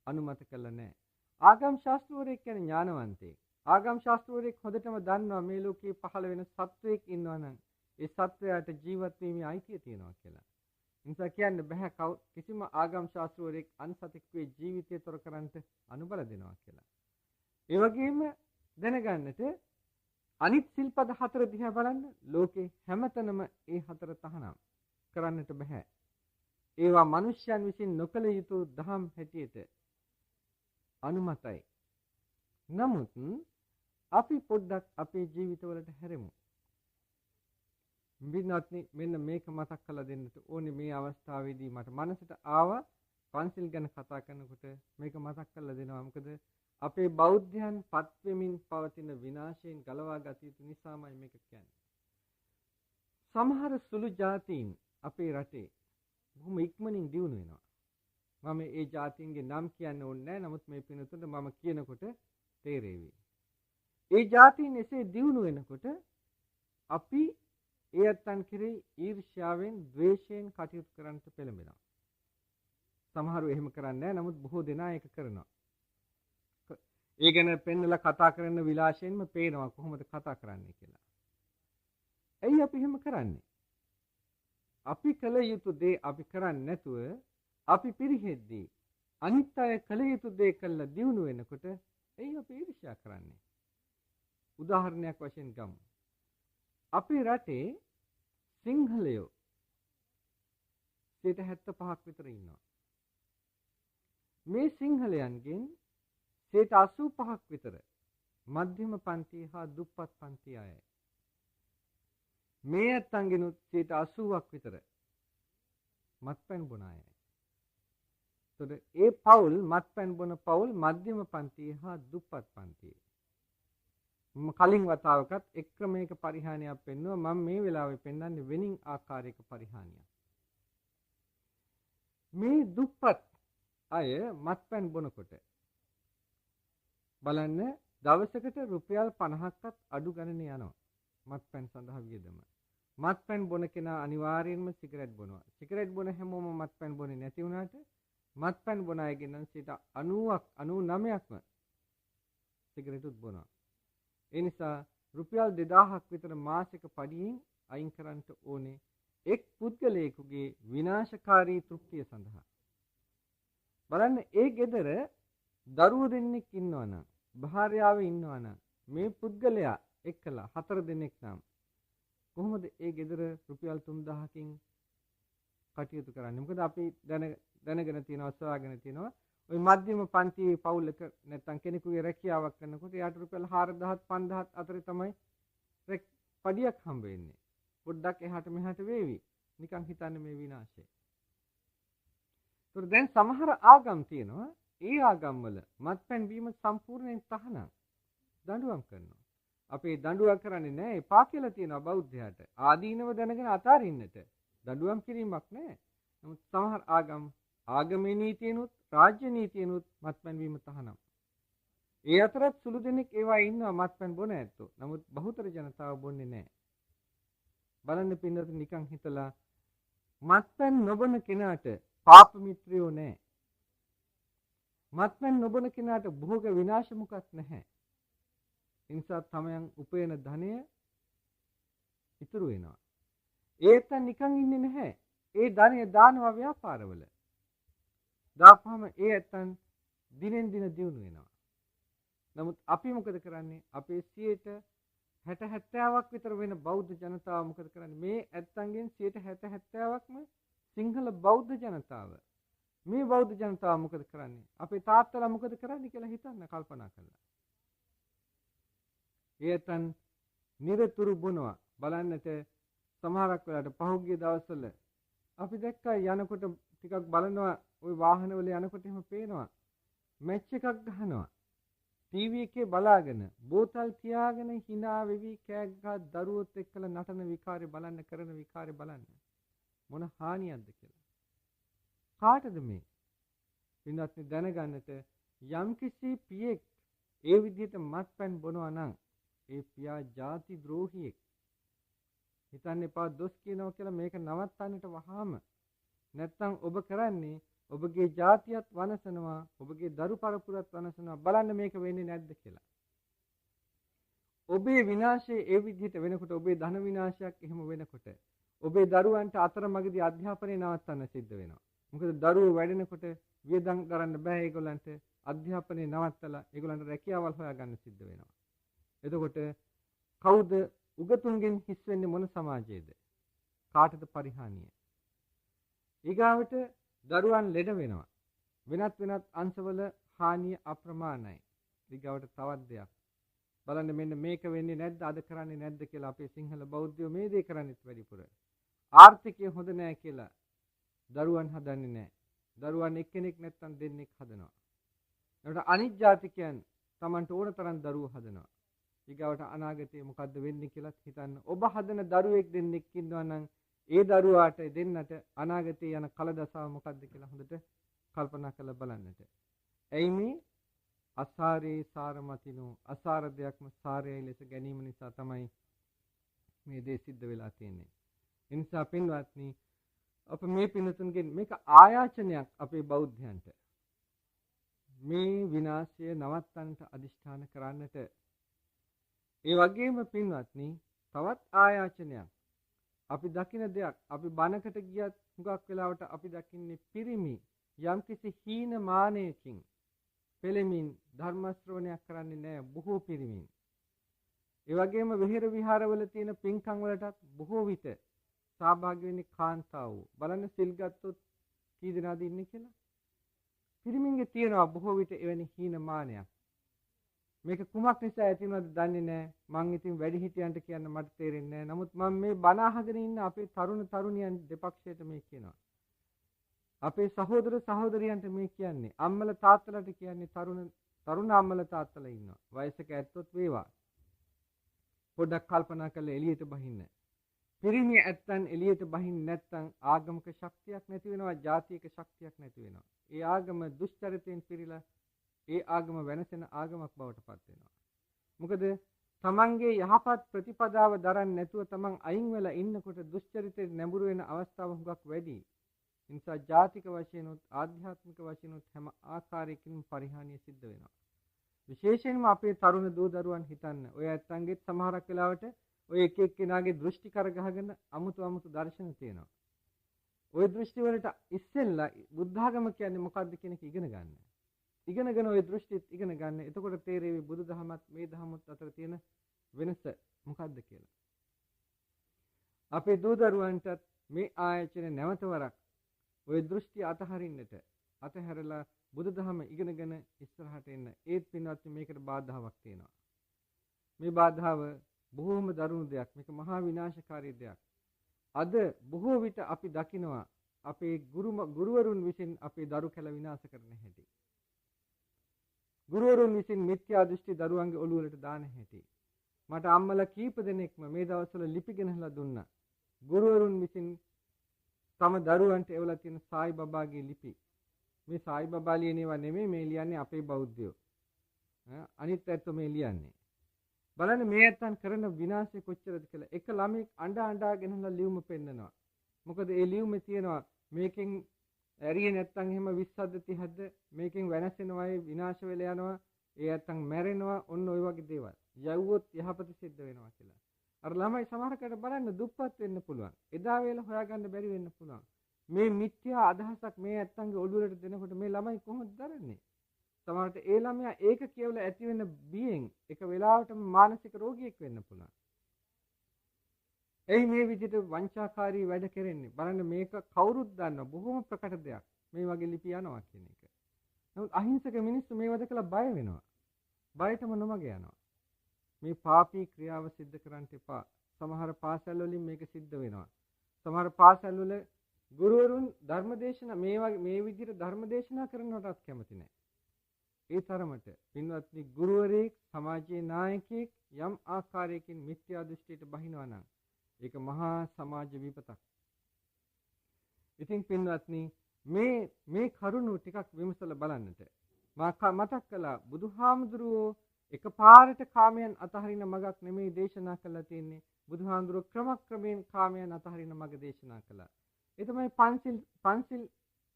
අනුමත කළා නැහැ. ආගම් ශාස්ත්‍රවරයෙක් කියන්නේ ඥානවන්තයෙක්. ආගම් ශාස්ත්‍රවරයෙක් හොඳටම දන්නවා මේ ලෝකේ පහළ වෙන සත්වයෙක් ඉන්නවා නම් ඒ සත්වයාට ජීවත් වීමේ අයිතිය තියෙනවා කියලා. නිසා කියන්න බෑ කිසිම ආගම් ශාස්ත්‍රවරයෙක් අන්සතෙකුගේ ජීවිතය තොර කරන්නට අනුබල දෙනවා කියලා. ඒ වගේම දැනගන්නට අනිත් සිල්පද හතර දිහා බලන්න ලෝකේ හැමතැනම ඒ හතර තහනම් කරන්නට බෑ. ඒවා මිනිස්යන් විසින් නොකළ යුතු දහම් හැටියට අනුමතයි. නමුත් අපි පොඩ්ඩක් අපේ ජීවිතවලට හැරෙමු. බින්වත්නි මෙන්න මේක මතක් කරලා දෙන්නට ඕනේ මේ අවස්ථාවේදී මට මනසට ආවා පන්සිල් ගැන කතා කරනකොට මේක මතක් කරලා දෙනවා. මොකද අපේ බෞද්ධයන් පත් වෙමින් පවතින විනාශයෙන් ගලවා ගත යුතු නිසාමයි මේක කියන්නේ. සමහර සුළු ජාතීන් අපේ රටේ බොහොම ඉක්මනින් දියුණු වෙනවා. මම ඒ ජාතීන්ගේ නම් කියන්න ඕනේ නැහැ. නමුත් මේ පිනතුන්ට මම කියනකොට තේරෙවි. ඒ ජාතීන් එසේ දියුණු වෙනකොට අපි ඒ අත්තන් කෙරෙහි ඊර්ෂ්‍යාවෙන්, ද්වේෂයෙන් කටයුතු කරන්නට පෙළඹෙනවා. සමහරව එහෙම කරන්නේ නැහැ. නමුත් බොහෝ දෙනා ඒක කරනවා. ඒ ගැන පෙන්නලා කතා කරන විලාසයෙන්ම පේනවා කොහොමද කතා කරන්නේ කියලා. ඇයි අපි එහෙම කරන්නේ? අපි කළ යුතු දේ අපි කරන්නේ නැතුව අපි පිරිහෙද්දී අනිත් අය කළ යුතු දේ කළා දියුණු වෙනකොට ඇයි අපි ඊර්ෂ්‍යා කරන්නේ? උදාහරණයක් වශයෙන් ගමු. අපේ රටේ සිංහලයෝ 75ක් විතර ඉන්නවා. මේ සිංහලයන්ගෙන් 85ක් විතර මධ්‍යම පන්ති හා දුප්පත් පන්ති අයයි. මේ ඇත්තන්ගෙනුත් 80ක් විතර මත්පැන් බොන අයයි. එතකොට ඒ පවුල් මත්පැන් බොන පවුල් මධ්‍යම පන්ති හා දුප්පත් පන්ති. මම කලින් වතාවකත් එක් ක්‍රමයක පරිහානියක් පෙන්නුවා. මම මේ වෙලාවේ පෙන්වන්නේ වෙනින් ආකාරයක පරිහානියක්. මේ දුප්පත් අය මත්පැන් බොනකොට බලන්න දවසකට රුපියල් 50ක්වත් අඩු ගණනේ යනවා මත්පැන් සඳහා වියදම. මත්පැන් බොන කෙනා අනිවාර්යයෙන්ම සිගරට් බොනවා. සිගරට් බොන හැමෝම මත්පැන් බොන්නේ නැති වුණාට මත්පැන් බොන අයගෙන් නම් 90ක් 99ක්ම සිගරටුත් බොනවා. ඒ නිසා රුපියල් 2000ක් විතර මාසික පඩියෙන් අයින් කරන්න ඕනේ එක් පුද්ගලයෙකුගේ විනාශකාරී තෘප්තිය සඳහා. බලන්න ඒ ගෙදර දරුවෝ දෙන්නෙක් ඉන්නවනම් භාර්යාව ඉන්නවනම් මේ පුද්ගලයා එක්කලා 4 දෙනෙක් නම් කොහොමද ඒ ගෙදර රුපියල් 3000කින් කටයුතු කරන්නේ? මොකද අපි දැනගෙන තියෙනවා, සොයාගෙන තියෙනවා ওই මධ්‍යම පන්තියේ පවුලක නැත්තම් කෙනෙකුගේ රැකියාවක් කරනකොට එයාට රුපියල් 4000ත් 5000ත් අතරේ තමයි පඩියක් හම්බ වෙන්නේ. පොඩ්ඩක් එහාට මෙහාට වේවි. නිකන් හිතන්න මේ විනාශය. ඒතර දැන් සමහර ආගම් තියෙනවා. ඒ ආගම් වල මත්පැන් බීම සම්පූර්ණයෙන් තහනම් දඬුවම් කරනවා. අපේ දඬුවම් කරන්නේ නැහැ. එපා කියලා තියෙනවා බෞද්ධයාට. ආදීනව දැනගෙන අතාරින්නට. දඬුවම් කිරීමක් නැහැ. නමුත් සමහර ආගම් ආගමේ නීතියනොත් රාජ්‍ය නීතියනොත් මත්පැන් බීම තහනම්. ඒ අතරත් සුළු දෙනෙක් ඒවා ඉන්නවා මත්පැන් බොන ඇත්තෝ. නමුත් බහුතර ජනතාව බොන්නේ නැහැ. බලන්න පින්නත් නිකන් හිතලා මත්පැන් නොබන කෙනාට පාප මිත්‍රයෝ නැහැ. මත්පැන් නොබන කෙනාට භෝග විනාශ මුකක් නැහැ. ඒ නිසා තමයන් උපයන ධනය ඉතුරු වෙනවා. ඒත් නිකන් ඉන්නේ නැහැ. ඒ ධනය දානවා ව්‍යාපාරවල. දාපුවම ඒ ඇත්තන් දිනෙන් දින දියුණු වෙනවා. නමුත් අපි මොකද කරන්නේ? අපේ 60-70ක් විතර වෙන බෞද්ධ ජනතාව මොකද කරන්නේ? මේ ඇත්තන්ගෙන් 60-70ක්ම සිංහල බෞද්ධ ජනතාව. මේ බෞද්ධ ජනතාව මොකද කරන්නේ? අපේ තාත්තලා මොකද කරන්නේ කියලා හිතන්න කල්පනා කරලා. ඒ ඇත්තන් නිරතුරු බොනවා. බලන්නට සමහරක් වෙලාවට පහුගිය දවස්වල අපි දැක්කා යනකොට ටිකක් බලනවා ওই වාහනවල යනකොට එහෙම පේනවා මැච් එකක් ගහනවා ටීවී එකේ බලාගෙන බෝතල් තියාගෙන hina වෙවි කෑග් ගහ දරුවොත් එක්කලා නටන විකාරය බලන්න කරන විකාරය බලන්න මොන හානියක්ද කියලා කාටද මේ පින්වත්නි දැනගන්නට යම්කිසි පියෙක් ඒ විදිහට මත්පැන් බොනවා නම් ඒ පියා ಜಾති ද්‍රෝහියෙක් හිතන්න එපා දොස් කියනවා කියලා මේක නවත්තන්නට වහාම නැත්තම් ඔබ කරන්නේ ඔබගේ ජාතියත් වනසනවා ඔබගේ දරු පරපුරත් වනසනවා බලන්න මේක වෙන්නේ නැද්ද කියලා. ඔබේ විනාශය ඒ විදිහට වෙනකොට ඔබේ ධන විනාශයක් එහෙම වෙනකොට ඔබේ දරුවන්ට අතරමඟදී අධ්‍යාපනය නවත්තන්න සිද්ධ වෙනවා. මොකද දරුවෝ වැඩෙනකොට වියදම් කරන්න බෑ ඒගොල්ලන්ට අධ්‍යාපනය නවත්තලා ඒගොල්ලන්ට රැකියාවල් හොයාගන්න සිද්ධ වෙනවා. එතකොට කවුද උගතුන්ගෙන් හිස් වෙන්නේ මොන සමාජයේද? කාටද පරිහානිය? ඊගාවට දරුවන් ලෙඩ වෙනවා. වෙනත් අංශවල හානිය අප්‍රමාණයි. ඊගාවට තවත් දෙයක්. බලන්න මෙන්න මේක වෙන්නේ නැද්ද අද කරන්නේ නැද්ද කියලා අපේ සිංහල බෞද්ධයෝ මේ දේ කරන්නේත් වැඩිපුර. ආර්ථිකය හොඳ නැහැ කියලා දරුවන් හදන්නේ නැහැ. දරුවන් එක්කෙනෙක් නැත්තම් දෙන්නෙක් හදනවා. ඒකට අනිත් ජාතිකයන් Tamanට ඕන තරම් දරුවෝ හදනවා. ඊගාවට අනාගතේ මොකද්ද වෙන්නේ කියලා හිතන්න. ඔබ හදන දරුවෙක් දෙන්නෙක් ඉන්නවා නම් ඒ දරුවාට දෙන්නට අනාගතේ යන කලදසාව මොකද්ද කියලා හොඳට කල්පනා කරලා බලන්නට. එයි මේ අසාරේ සාරමතිනෝ අසාර දෙයක්ම සාරයයි ලෙස ගැනීම නිසා තමයි මේ දේ සිද්ධ වෙලා තියෙන්නේ. ඒ නිසා පින්වත්නි අප මේ පින්තුන්ගෙන් මේක ආයාචනයක් අපේ බෞද්ධයන්ට. මේ විනාශය නවත්තන්නට අදිෂ්ඨාන කරන්නට. ඒ වගේම පින්වත්නි තවත් ආයාචනයක් අපි දකින දෙයක් අපි බණකට ගියත් හුඟක් වෙලාවට අපි දකින්නේ පිරිමි යම්කිසි හීන මානයකින් පෙළෙමින් ධර්ම ශ්‍රවණයක් කරන්නේ නැහැ බොහෝ පිරිමින් ඒ වගේම විහෙර විහාරවල තියෙන පින්කම් වලටත් බොහෝ විට සහභාගී වෙන්නේ කාන්තාවෝ. බලන්න සිල් ගත්තොත් කී දෙනාද ඉන්නේ කියලා. පිරිමින්ගේ තියෙනවා බොහෝ විට එවැනි හීනමානයක්. මේක කුමක් නිසා ඇති වුණාද දන්නේ නැහැ. මං ඉතින් වැඩි හිටියන්ට කියන්න මට තේරෙන්නේ නැහැ. නමුත් මම මේ බණ අහගෙන ඉන්න අපේ තරුණ තරුණියන් දෙපක්ෂයට මේ කියනවා. අපේ සහෝදර සහෝදරියන්ට මේ කියන්නේ. අම්මලා තාත්තලාට කියන්නේ තරුණ අම්මලා තාත්තලා ඉන්නවා. වයසක ඇත්තොත් වේවා. පොඩ්ඩක් කල්පනා කරලා එළියට බහින්න. පිරිමි ඇත්තන් එළියට බහින්නේ නැත්නම් ආගමික ශක්තියක් නැති වෙනවා, ජාතික ශක්තියක් නැති වෙනවා. ඒ ආගම දුෂ්චරිතයෙන් පිරීලා ඒ ආගම වෙනසෙන ආගමක් බවට පත් වෙනවා. මොකද තමන්ගේ යහපත් ප්‍රතිපදාව දරන්නේ නැතුව තමන් අයින් වෙලා ඉන්නකොට දුෂ්චරිතේ නැඹුරු වෙන අවස්ථාව හුඟක් වැඩි. ඒ නිසා ජාතික වශයෙන් උත් ආධ්‍යාත්මික වශයෙන් උත් හැම ආකාරයකින්ම පරිහානිය සිද්ධ වෙනවා. විශේෂයෙන්ම අපේ තරුණ දූ දරුවන් හිතන්න. ඔය ඇත්තන්ගෙත් සමහරක් වෙලාවට ඔය එක එක්කෙනාගේ දෘෂ්ටි කර ගහගෙන අමුතු දර්ශන තියෙනවා. ওই දෘෂ්ටි වලට ඉස්සෙල්ලා බුද්ධාගම කියන්නේ මොකක්ද කියන එක ඉගෙන ගන්න. ඉගෙනගෙන ওই දෘෂ්ටිත් ඉගෙන ගන්න. එතකොට තේරෙවි බුදුදහමත් මේ දහමත් අතර තියෙන වෙනස මොකක්ද කියලා. අපේ දූ දරුවන්ටත් මේ ආයතන නැවතවරක් ওই දෘෂ්ටි අතහැරලා බුදුදහම ඉගෙනගෙන ඉස්සරහට එන්න. ඒත් පින්වත් මේකට බාධාවක් තියෙනවා. මේ බාධාව බොහෝම දරුණු දෙයක්. මේක මහා විනාශකාරී දෙයක්. අද බොහෝ විට අපි දකිනවා අපේ ගුරුවරුන් විසින් අපේ දරු කැල විනාශ කරන හැටි. ගුරුවරුන් විසින් මිත්‍යා දෘෂ්ටි දරුවන්ගේ ඔළුව වලට දාන හැටි. මට අම්මලා කීප දෙනෙක්ම මේ දවස්වල ලිපි ගෙනහලා දුන්නා. ගුරුවරුන් විසින් තම දරුවන්ට එවලා තියෙන සායි බබාගේ ලිපි. මේ සායි බබා ලියනේවා නෙමෙයි, මේ ලියන්නේ අපේ බෞද්ධයෝ. අනිත් ඇත්තෝ මේ ලියන්නේ. බලන්න මේ ඇත්තන් කරන විනාශය කොච්චරද කියලා. එක ළමෙක් අඬා ගෙනහලා ලියුම පෙන්නනවා. මොකද ඒ ලියුමේ තියෙනවා මේකෙන් ඇරියේ නැත්තම් එහෙම 20ද 30ද මේකෙන් වෙනසෙනවායි, විනාශ වෙලා යනවා, ඒ නැත්තම් මැරෙනවා, ඔන්න ඔය වගේ දේවල්. යවුවොත් යහපත සිද්ධ වෙනවා කියලා. අර ළමයි සමහරකට බලන්න දුප්පත් වෙන්න පුළුවන්. එදා වේලා හොයාගන්න බැරි වෙන්න පුළුවන්. මේ මිත්‍යා අදහසක් මේ ඇත්තන්ගේ ඔළුව වලට දෙනකොට මේ ළමයි කොහොමද දරන්නේ? සමහරට ඒ ළමයා ඒක කියවල ඇති වෙන බියෙන් එක වෙලාවටම මානසික රෝගියෙක් වෙන්න පුළුවන්. එයි මේ විදිහට වංචාකාරී වැඩ කරන්නේ. බලන්න මේක කවුරුත් දන්නවා. බොහොම ප්‍රකට දෙයක්. මේ වගේ ලිපි යනවා කියන එක. නමුත් අහිංසක මිනිස්සු මේවද කියලා බය වෙනවා. බයටම නොමග යනවා. මේ පාපී ක්‍රියාව සිද්ධ කරන්න එපා. සමහර පාසල් වලින් මේක සිද්ධ වෙනවා. සමහර පාසල් වල ගුරුවරුන් ධර්මදේශනා මේ විදිහට ධර්මදේශනා කරනවටත් කැමති නැහැ. ඒ තරමට පින්වත්නි ගුරුවරයෙක්, සමාජයේ නායකයෙක් යම් ආකාරයකින් මිත්‍යා දෘෂ්ටියට බහිනවා නම් ඒක මහා සමාජ විපතක්. ඉතින් පින්වත්නි මේ කරුණු ටිකක් විමසලා බලන්නට මතක් කළා. බුදුහාමුදුරුවෝ එකපාරට කාමයන් අතහරින මගක් නෙමෙයි දේශනා කළා තියෙන්නේ. බුදුහාමුදුරුවෝ ක්‍රමක්‍රමයෙන් කාමයන් අතහරින මග දේශනා කළා. ඒ තමයි පංචිල්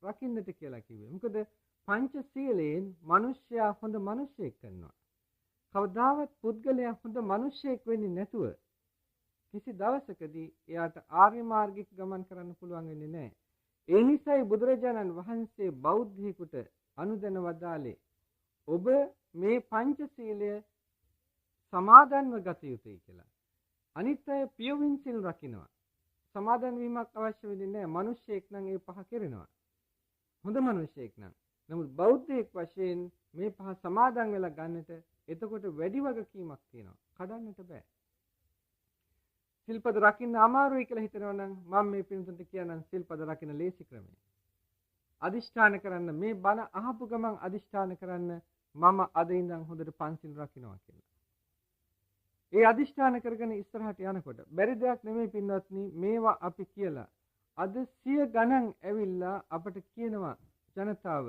රකින්නට කියලා කිව්වේ. මොකද පංචශීලයෙන් මිනිසයා හොඳ මිනිසෙක් කරනවා. කවදාවත් පුද්ගලයා හොඳ මිනිසෙක් වෙන්නේ නැතුව කිසි දවසකදී එයාට ආර්ය මාර්ගික ගමන් කරන්න පුළුවන් වෙන්නේ නැහැ. ඒ නිසායි බුදුරජාණන් වහන්සේ බෞද්ධයෙකුට අනුදැන වදාළේ ඔබ මේ පංචශීලය සමාදන්ව ගත යුතුයි කියලා. අනිත් අය පියවින් සිල් රකින්නවා. සමාදන් වීමක් අවශ්‍ය වෙන්නේ නැහැ. මිනිසෙක් නම් ඒ පහ කරනවා. හොඳ මිනිසෙක් නම්. නමුත් බෞද්ධයෙක් වශයෙන් මේ පහ සමාදන් වෙලා ගන්නට එතකොට වැඩි වගකීමක් තියෙනවා. කඩන්නට බෑ. සිල්පද රකින්න අමාරුයි කියලා හිතනවා නම් මම මේ පින්තුන්ට කියනනම් සිල්පද රකින්න ලේසි ක්‍රමය. අදිෂ්ඨාන කරන්න, මේ බණ අහපු ගමන් අදිෂ්ඨාන කරන්න මම අද ඉඳන් හොඳට පන්සිල් රකින්නවා කියලා. ඒ අදිෂ්ඨාන කරගෙන ඉස්සරහට යනකොට බැරි දෙයක් නෙමෙයි පින්වත්නි, මේවා අපි කියලා අද 100 ගණන් ඇවිල්ලා අපට කියනවා ජනතාව,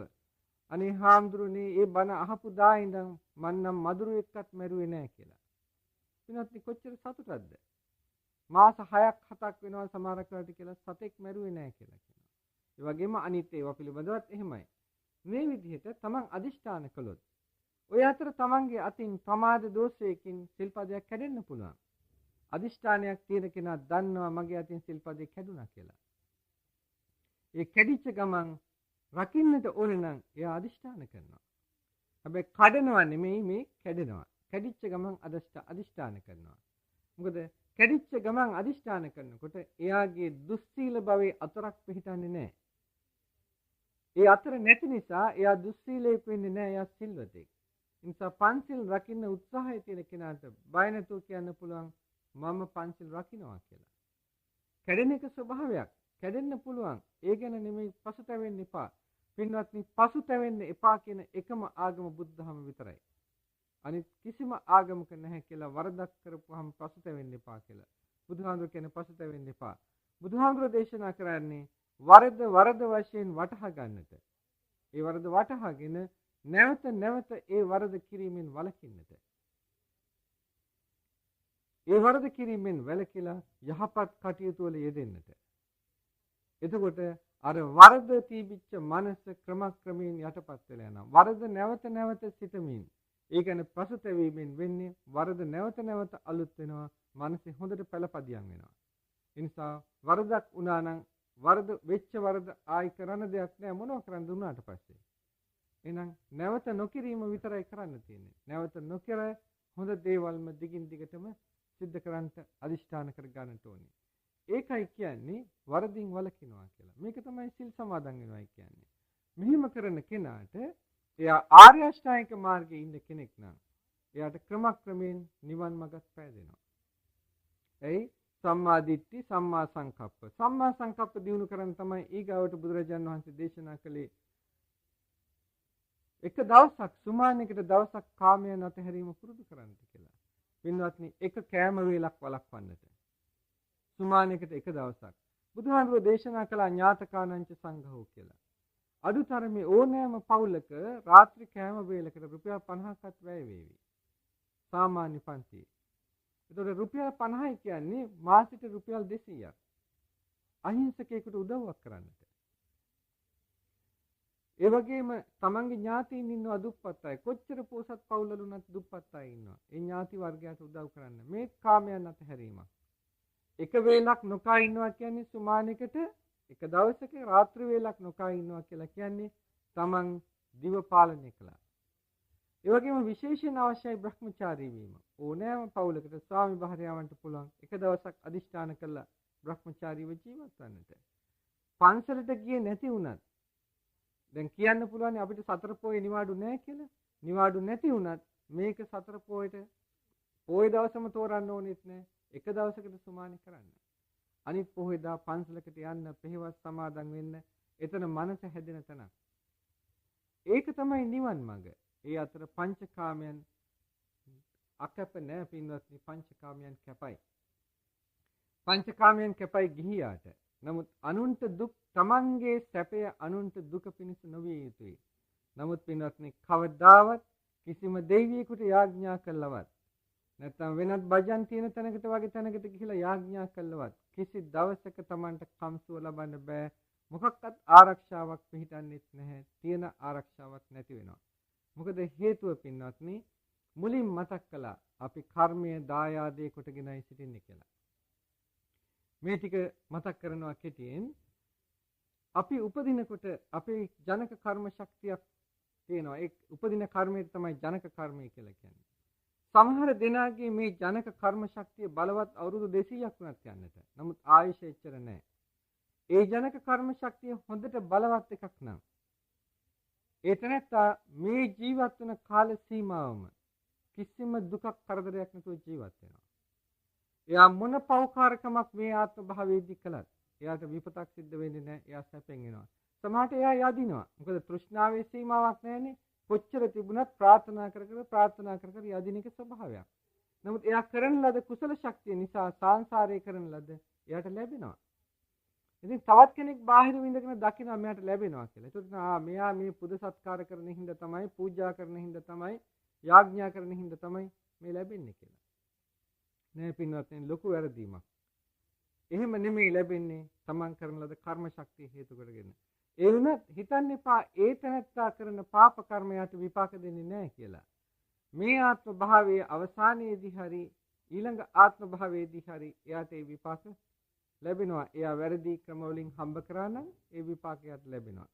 අනේ හාමුදුරනේ මේ බණ අහපු දා ඉඳන් මම නම් මදුරු එක්කත් මැරුවේ නැහැ කියලා. පින්වත්නි කොච්චර සතුටක්ද? මාස 6ක් 7ක් වෙනවා සමහරක් වෙලාවට කියලා සතෙක් මැරුවේ නැහැ කියලා කියනවා. ඒ වගේම අනිත් ඒවා පිළිබඳවත් එහෙමයි. මේ විදිහට තමන් අදිෂ්ඨාන කළොත් ඔය අතර තමන්ගේ අතින් ප්‍රමාද දෝෂයකින් සිල්පදයක් කැඩෙන්න පුළුවන්. අදිෂ්ඨානයක් තියෙන කෙනා දන්නවා මගේ අතින් සිල්පදේ කැඩුනා කියලා. ඒ කැඩිච්ච ගමන් රකින්නට ඕනේ නම් එයා අදිෂ්ඨාන කරනවා. හැබැයි කඩනවා නෙමෙයි, මේ කැඩෙනවා. කැඩිච්ච ගමන් අදිෂ්ඨාන කරනවා. මොකද කැඩිච්ච ගමන් අදිෂ්ඨාන කරනකොට එයාගේ දුස්සීල භවයේ අතරක් පිහිටන්නේ නැහැ. ඒ අතර නැති නිසා එයා දුස්සීලයක් වෙන්නේ නැහැ, එයා සිල්වතෙක්. ඒ නිසා පංචිල් රකින්න උත්සාහය තියෙන කෙනාට බය නැතුව කියන්න පුළුවන් මම පංචිල් රකින්නවා කියලා. කැඩෙන එක ස්වභාවයක්. කැඩෙන්න පුළුවන්. ඒ ගැන නෙමෙයි පසුතැවෙන්න එපා. පින්වත්නි, පසුතැවෙන්න එපා කියන එකම ආගම බුද්ධහම විතරයි. අනිත් කිසිම ආගමක නැහැ කියලා වරදක් කරපුවාම පසුතැවෙන්න එපා කියලා. බුදුහාමුදුර කියන්නේ පසුතැවෙන්න එපා. බුදුහාමුදුර දේශනා කරන්නේ වරද වශයෙන් වටහා ගන්නට. ඒ වරද වටහාගෙන නැවත ඒ වරද කිරීමෙන් වළකින්නට. ඒ වරද කිරීමෙන් වැළකීලා යහපත් කටයුතු වල යෙදෙන්නට. එතකොට අර වරද තීබිච්ච මනස ක්‍රමක්‍රමයෙන් යටපත් වෙලා යනවා. වරද නැවත සිතමින්, ඒ කියන්නේ පසුතැවීමෙන් වෙන්නේ වරද නැවත අලුත් වෙනවා. මනසේ හොඳට පළපදියම් වෙනවා. ඒ නිසා වරදක් වුණා නම් වෙච්ච වරද ආයි කරන්න දෙයක් නෑ. මොනව කරන්න දුන්නාට පස්සේ. එහෙනම් නැවත නොකිරීම විතරයි කරන්න තියෙන්නේ. නැවත නොකර හොඳ දේවල්ම දිගින් දිගටම සිද්ධ කරන්නට අදිෂ්ඨාන කර ගන්නට ඕනේ. ඒකයි කියන්නේ වරදින් වළකිනවා කියලා. මේක තමයි සිල් සමාදන් වෙනවා කියන්නේ. මෙහිම කරන කෙනාට එයා ආර්ය අෂ්ටාංගික මාර්ගයේ ඉන්න කෙනෙක් නම් එයාට ක්‍රමක්‍රමයෙන් නිවන් මඟත් පෑදෙනවා. එයි සම්මා දිට්ඨි, සම්මා සංකප්ප. සම්මා සංකප්ප දිනු කරන් තමයි ඊගාවට බුදුරජාණන් වහන්සේ දේශනා කළේ එක දවසක් සුමානයකට දවසක් කාමයන් අතහැරීම පුරුදු කරන්න කියලා. පින්වත්නි, එක කෑම වේලක් වළක්වන්නට. සුමානයකට එක දවසක්. බුදුහාමුදුරුවෝ දේශනා කළා ඥාතකානංච සංඝෝ කියලා. අදුතරමේ ඕනෑම පවුලක රාත්‍රී කෑම වේලකට රුපියල් 50ක්වත් වැය වේවි. සාමාන්‍ය පන්තියේ. ඒතකොට රුපියල් 50යි කියන්නේ මාසෙට රුපියල් 200ක්. අහිංසකයෙකුට උදව්වක් කරන්නට. ඒ වගේම තමන්ගේ ඥාතීන් ඉන්නවා දුප්පත් අය. කොච්චර පොසත් පවුල්වල උනත් දුප්පත් අය ඉන්නවා. ඒ ඥාති වර්ගයට උදව් කරන්න. මේ කාමයන් අතහැරීමක්. එක වේලක් නොකා ඉන්නවා කියන්නේ සුමානයකට එක දවසක රාත්‍රී වේලක් නොකා ඉන්නවා කියලා කියන්නේ තමන් දිව පාලනය කළා. ඒ වගේම විශේෂයෙන් අවශ්‍යයි බ්‍රහ්මචාරී වීම. ඕනෑම පවුලකට ස්වාමි භාර්යාවන්ට පුළුවන් එක දවසක් අදිෂ්ඨාන කළා බ්‍රහ්මචාරීව ජීවත් වෙන්නට. පන්සලට ගියේ නැති වුණත් දැන් කියන්න පුළුවන් අපිට සතර පොයේ නිවාඩු නැහැ කියලා. නිවාඩු නැති වුණත් මේක සතර පොයට පොයේ දවසම තෝරන්න ඕනෙත් නැහැ. එක දවසකට සුමානි කරන්න. අනිත් පොහේදා පන්සලකට යන්න, පෙහෙවස් සමාදන් වෙන්න, එතන මනස හැදෙන තැන. ඒක තමයි නිවන් මඟ. ඒ අතර පංචකාමයන් අකැප නැහැ පින්වත්නි. පංචකාමයන් කැපයි. පංචකාමයන් කැපයි ගිහියාට. නමුත් අනුන්ට දුක්, තමන්ගේ සැපය අනුන්ට දුක පිණිස නොවිය යුතුයි. නමුත් පින්වත්නි, කවදාවත් කිසිම දෙවියෙකුට යාඥා කළවත් නැත්නම් වෙනත් භජන් තියෙන තැනකට වගේ තැනකට ගිහිලා යාඥා කළවත් කිසි දවසක Tamanට කම්සුව ලබන්න බෑ. මොකක්වත් ආරක්ෂාවක් පිළිටන්නේත් නැහැ. තියෙන ආරක්ෂාවක් නැති වෙනවා. මොකද හේතුව පින්වත්නි, මුලින් මතක් කළා අපි කර්මය දායාදේ කොටගෙනයි සිටින්නේ කියලා. මේ ටික මතක් කරනවා කෙටියෙන්. අපි උපදිනකොට අපේ ජනක කර්ම ශක්තියක් තියෙනවා. ඒ උපදින කර්මය තමයි ජනක කර්මය කියලා කියන්නේ. සමහර දෙනාගේ මේ ජනක කර්ම ශක්තිය බලවත් අවුරුදු 200ක් වුණත් යන්නට. නමුත් ආයුෂ එච්චර නැහැ. ඒ ජනක කර්ම ශක්තිය හොඳට බලවත් එකක් නම් ඒ තැනත්තා මේ ජීවත් වෙන කාල සීමාවම කිසිම දුකක් කරදරයක් නැතුව ජීවත් වෙනවා. එයා මොන පෞකාරකමක් මේ ආත්ම භාවයේදී කළත් එයාට විපතක් සිද්ධ වෙන්නේ නැහැ. එයා සැපෙන් එනවා. සමහරට එයා යදිනවා. මොකද තෘෂ්ණාවේ සීමාවක් නැහැනේ. කොච්චර තිබුණත් ප්‍රාර්ථනා කර කර යදින එක ස්වභාවයක්. නමුත් එයා කරන ලද කුසල ශක්තිය නිසා සංසාරේ කරන ලද එයාට ලැබෙනවා. ඉතින් තවත් කෙනෙක් බාහිර විඳගෙන දකිනවා මෙයාට ලැබෙනවා කියලා. ඒකට මෙයා මේ පුද සත්කාර කරන හින්දා තමයි, පූජා කරන හින්දා තමයි, යාඥා කරන හින්දා තමයි මේ ලැබෙන්නේ කියලා. නෑ පින්වත්නි, ලොකු වැරදීමක්. එහෙම නෙමෙයි ලැබෙන්නේ තමන් කරන ලද කර්ම ශක්තිය හේතු කරගෙන. ඒ වුණත් හිතන්න එපා ඒ තැනත්තා කරන පාප කර්මයට විපාක දෙන්නේ නැහැ කියලා. මේ ආත්ම භාවයේ අවසානයේදී හරි ඊළඟ ආත්ම භාවයේදී හරි එයාට ඒ විපාක ලැබෙනවා. එයා වැරදි ක්‍රම වලින් හම්බ කරා නම් ඒ විපාකයට ලැබෙනවා.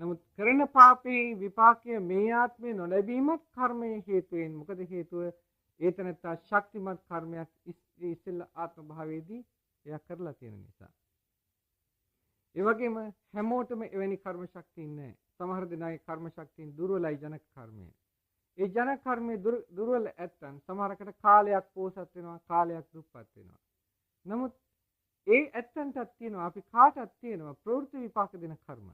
නමුත් කරන පාපේ විපාකය මේ ආත්මේ නොලැබීමත් කර්මයේ හේතුවෙන්. මොකද හේතුව ඒ තැනත්තා ශක්තිමත් කර්මයක් ඉස්සෙල්ලා ආත්ම භාවයේදී එයා කරලා තියෙන නිසා. ඒ වගේම හැමෝටම එවැනි කර්ම ශක්තිය නැහැ. සමහර දෙනාගේ කර්ම ශක්තිය දුර්වලයි ජනක කර්මය. ඒ ජනක කර්මයේ දුර්වල ඇත්තන් සමහරකට කාලයක් පෝසත් වෙනවා, කාලයක් දුප්පත් වෙනවා. නමුත් ඒ ඇත්තන්ටත් තියෙනවා අපි කාටත් තියෙනවා ප්‍රවෘත්ති විපාක දෙන කර්ම.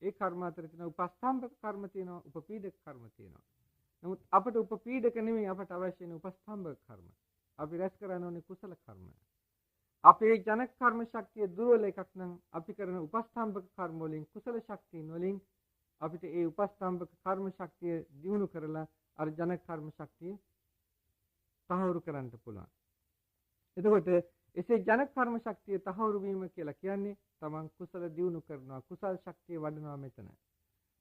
ඒ කර්ම අතර තියෙන උපස්තම්භක කර්ම තියෙනවා, උපපීඩක කර්ම තියෙනවා. නමුත් අපට උපපීඩක නෙමෙයි අපට අවශ්‍ය වෙන උපස්තම්භක කර්ම. අපි රැස් කරන්න ඕනේ කුසල කර්ම. අපේ ජනක කර්ම ශක්තිය දුර්වල එකක් නම් අපි කරන උපස්තම්භක කර්ම වලින් කුසල ශක්තියින් වලින් අපිට ඒ උපස්තම්භක කර්ම ශක්තිය දියුණු කරලා අර ජනක කර්ම ශක්තිය තහවුරු කරන්න පුළුවන්. එතකොට එසේ ජනක කර්ම ශක්තිය තහවුරු වීම කියලා කියන්නේ තමන් කුසල දියුණු කරනවා, කුසල් ශක්තිය වඩනවා මෙතන.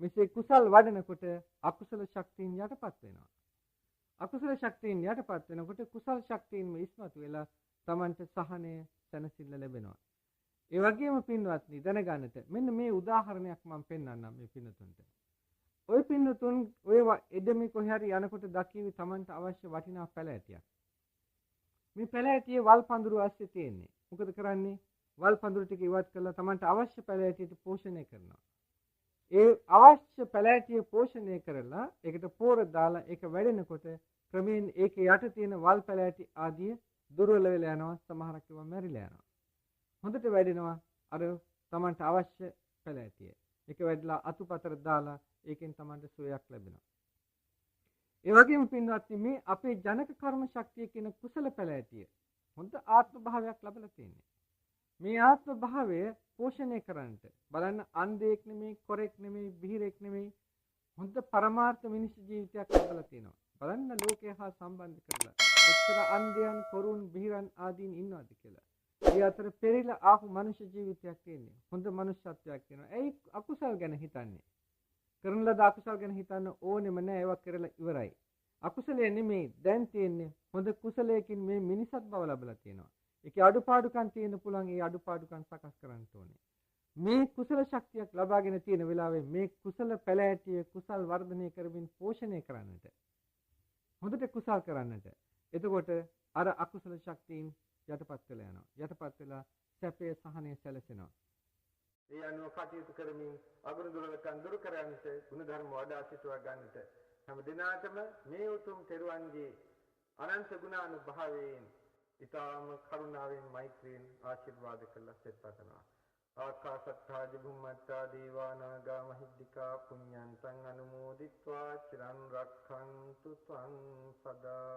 මෙසේ කුසල් වඩනකොට අකුසල ශක්තියින් යටපත් වෙනවා. අකුසල ශක්තියින් යටපත් වෙනකොට කුසල් ශක්තියින්ම ඉස්මතු වෙලා තමන්ට සහනය සැනසෙල්ල ලැබෙනවා. ඒ වගේම පින්වත්නි දැනගන්නට මෙන්න මේ උදාහරණයක් මම පෙන්වන්නම් මේ පින්නතුන්ට. ඔය පින්නතුන් ඔය එදෙමි කොහේ හරි යනකොට දකිවි තමන්ට අවශ්‍ය වටිනා පැල ඇටියක්. මේ පැල ඇටියේ වල් පඳුරු ඇස්සේ තියෙන්නේ. මොකද කරන්නේ? වල් පඳුරු ටික ඉවත් කරලා තමන්ට අවශ්‍ය පැල ඇටියට පෝෂණය කරනවා. ඒ අවශ්‍ය පැල ඇටිය පෝෂණය කරලා ඒකට පෝර දාලා ඒක වැඩෙනකොට ක්‍රමයෙන් ඒකේ යට තියෙන වල් පැල ඇටි ආදී දුර්වල වෙලා යනවා, සමහරක් ඒවා මැරිලා යනවා. හොඳට වැඩෙනවා අර තමන්ට අවශ්‍ය පැල ඇටිය. ඒක වැඩිලා අතුපතර දාලා ඒකෙන් තමන්ට සුවයක් ලැබෙනවා. ඒ වගේම පින්වත්නි මේ අපේ ජනක කර්ම ශක්තිය කියන කුසල පැල ඇටිය හොඳ ආත්ම භාවයක් ලැබලා තියෙන්නේ. මේ ආත්ම භාවය පෝෂණය කරන්නට බලන්න අන්ධයෙක් නෙමෙයි, කොරෙක් නෙමෙයි, බිහිරෙක් නෙමෙයි, හොඳ පරමාර්ථ මිනිස් ජීවිතයක් ලැබලා තියෙනවා. බලන්න ලෝකය හා සම්බන්ධ කරලා එක්තර අන්ධයන්, කොරුන්, බිහිරන් ආදීන් ඉන්නවාද කියලා. ඒ අතර පෙරිලා ආපු මනුෂ්‍ය ජීවිතයක් තියෙනවා. හොඳ මනුෂ්‍යත්වයක් තියෙනවා. ඒයි අකුසල් ගැන හිතන්නේ. කරන ලද අකුසල් ගැන හිතන්න ඕනෙම නෑ, ඒවා කරලා ඉවරයි. අකුසලයේ නෙමෙයි දැන් තියෙන්නේ හොඳ කුසලයකින් මේ මිනිසත් බව ලැබලා තියෙනවා. ඒකේ අඩුපාඩුකම් තියෙන පුළුවන්, ඒ අඩුපාඩුකම් සකස් කරන්න ඕනේ. මේ කුසල ශක්තියක් ලබාගෙන තියෙන වෙලාවේ මේ කුසල පැල ඇටිය කුසල් වර්ධනය කරමින් පෝෂණය කරන්නට, හොඳට කුසල් කරන්නට. එතකොට අර අකුසල ශක්තියින් යටපත් වෙලා යනවා. යටපත් වෙලා සැපේ සහනය සැලසෙනවා. ඒ අනුව කටයුතු කරමින් අගුණ දුර්වලකම් දුරු කරගන්නට, ගුණ ධර්ම වඩා සිටවා ගන්නට හැම දිනාටම මේ උතුම් තෙරුවන්ගේ අනන්ත ගුණානුභාවයෙන් ඊ타ම කරුණාවෙන් මෛත්‍රියෙන් ආශිර්වාද කළ සෙත්පතනවා. ආකාශත්තා ජුම්මත්තා දීවානාගා මහිද්దికා පුඤ්ඤන්තං අනුමෝදිත්වා චිරන් රක්ඛන්තු ත්වං සදා.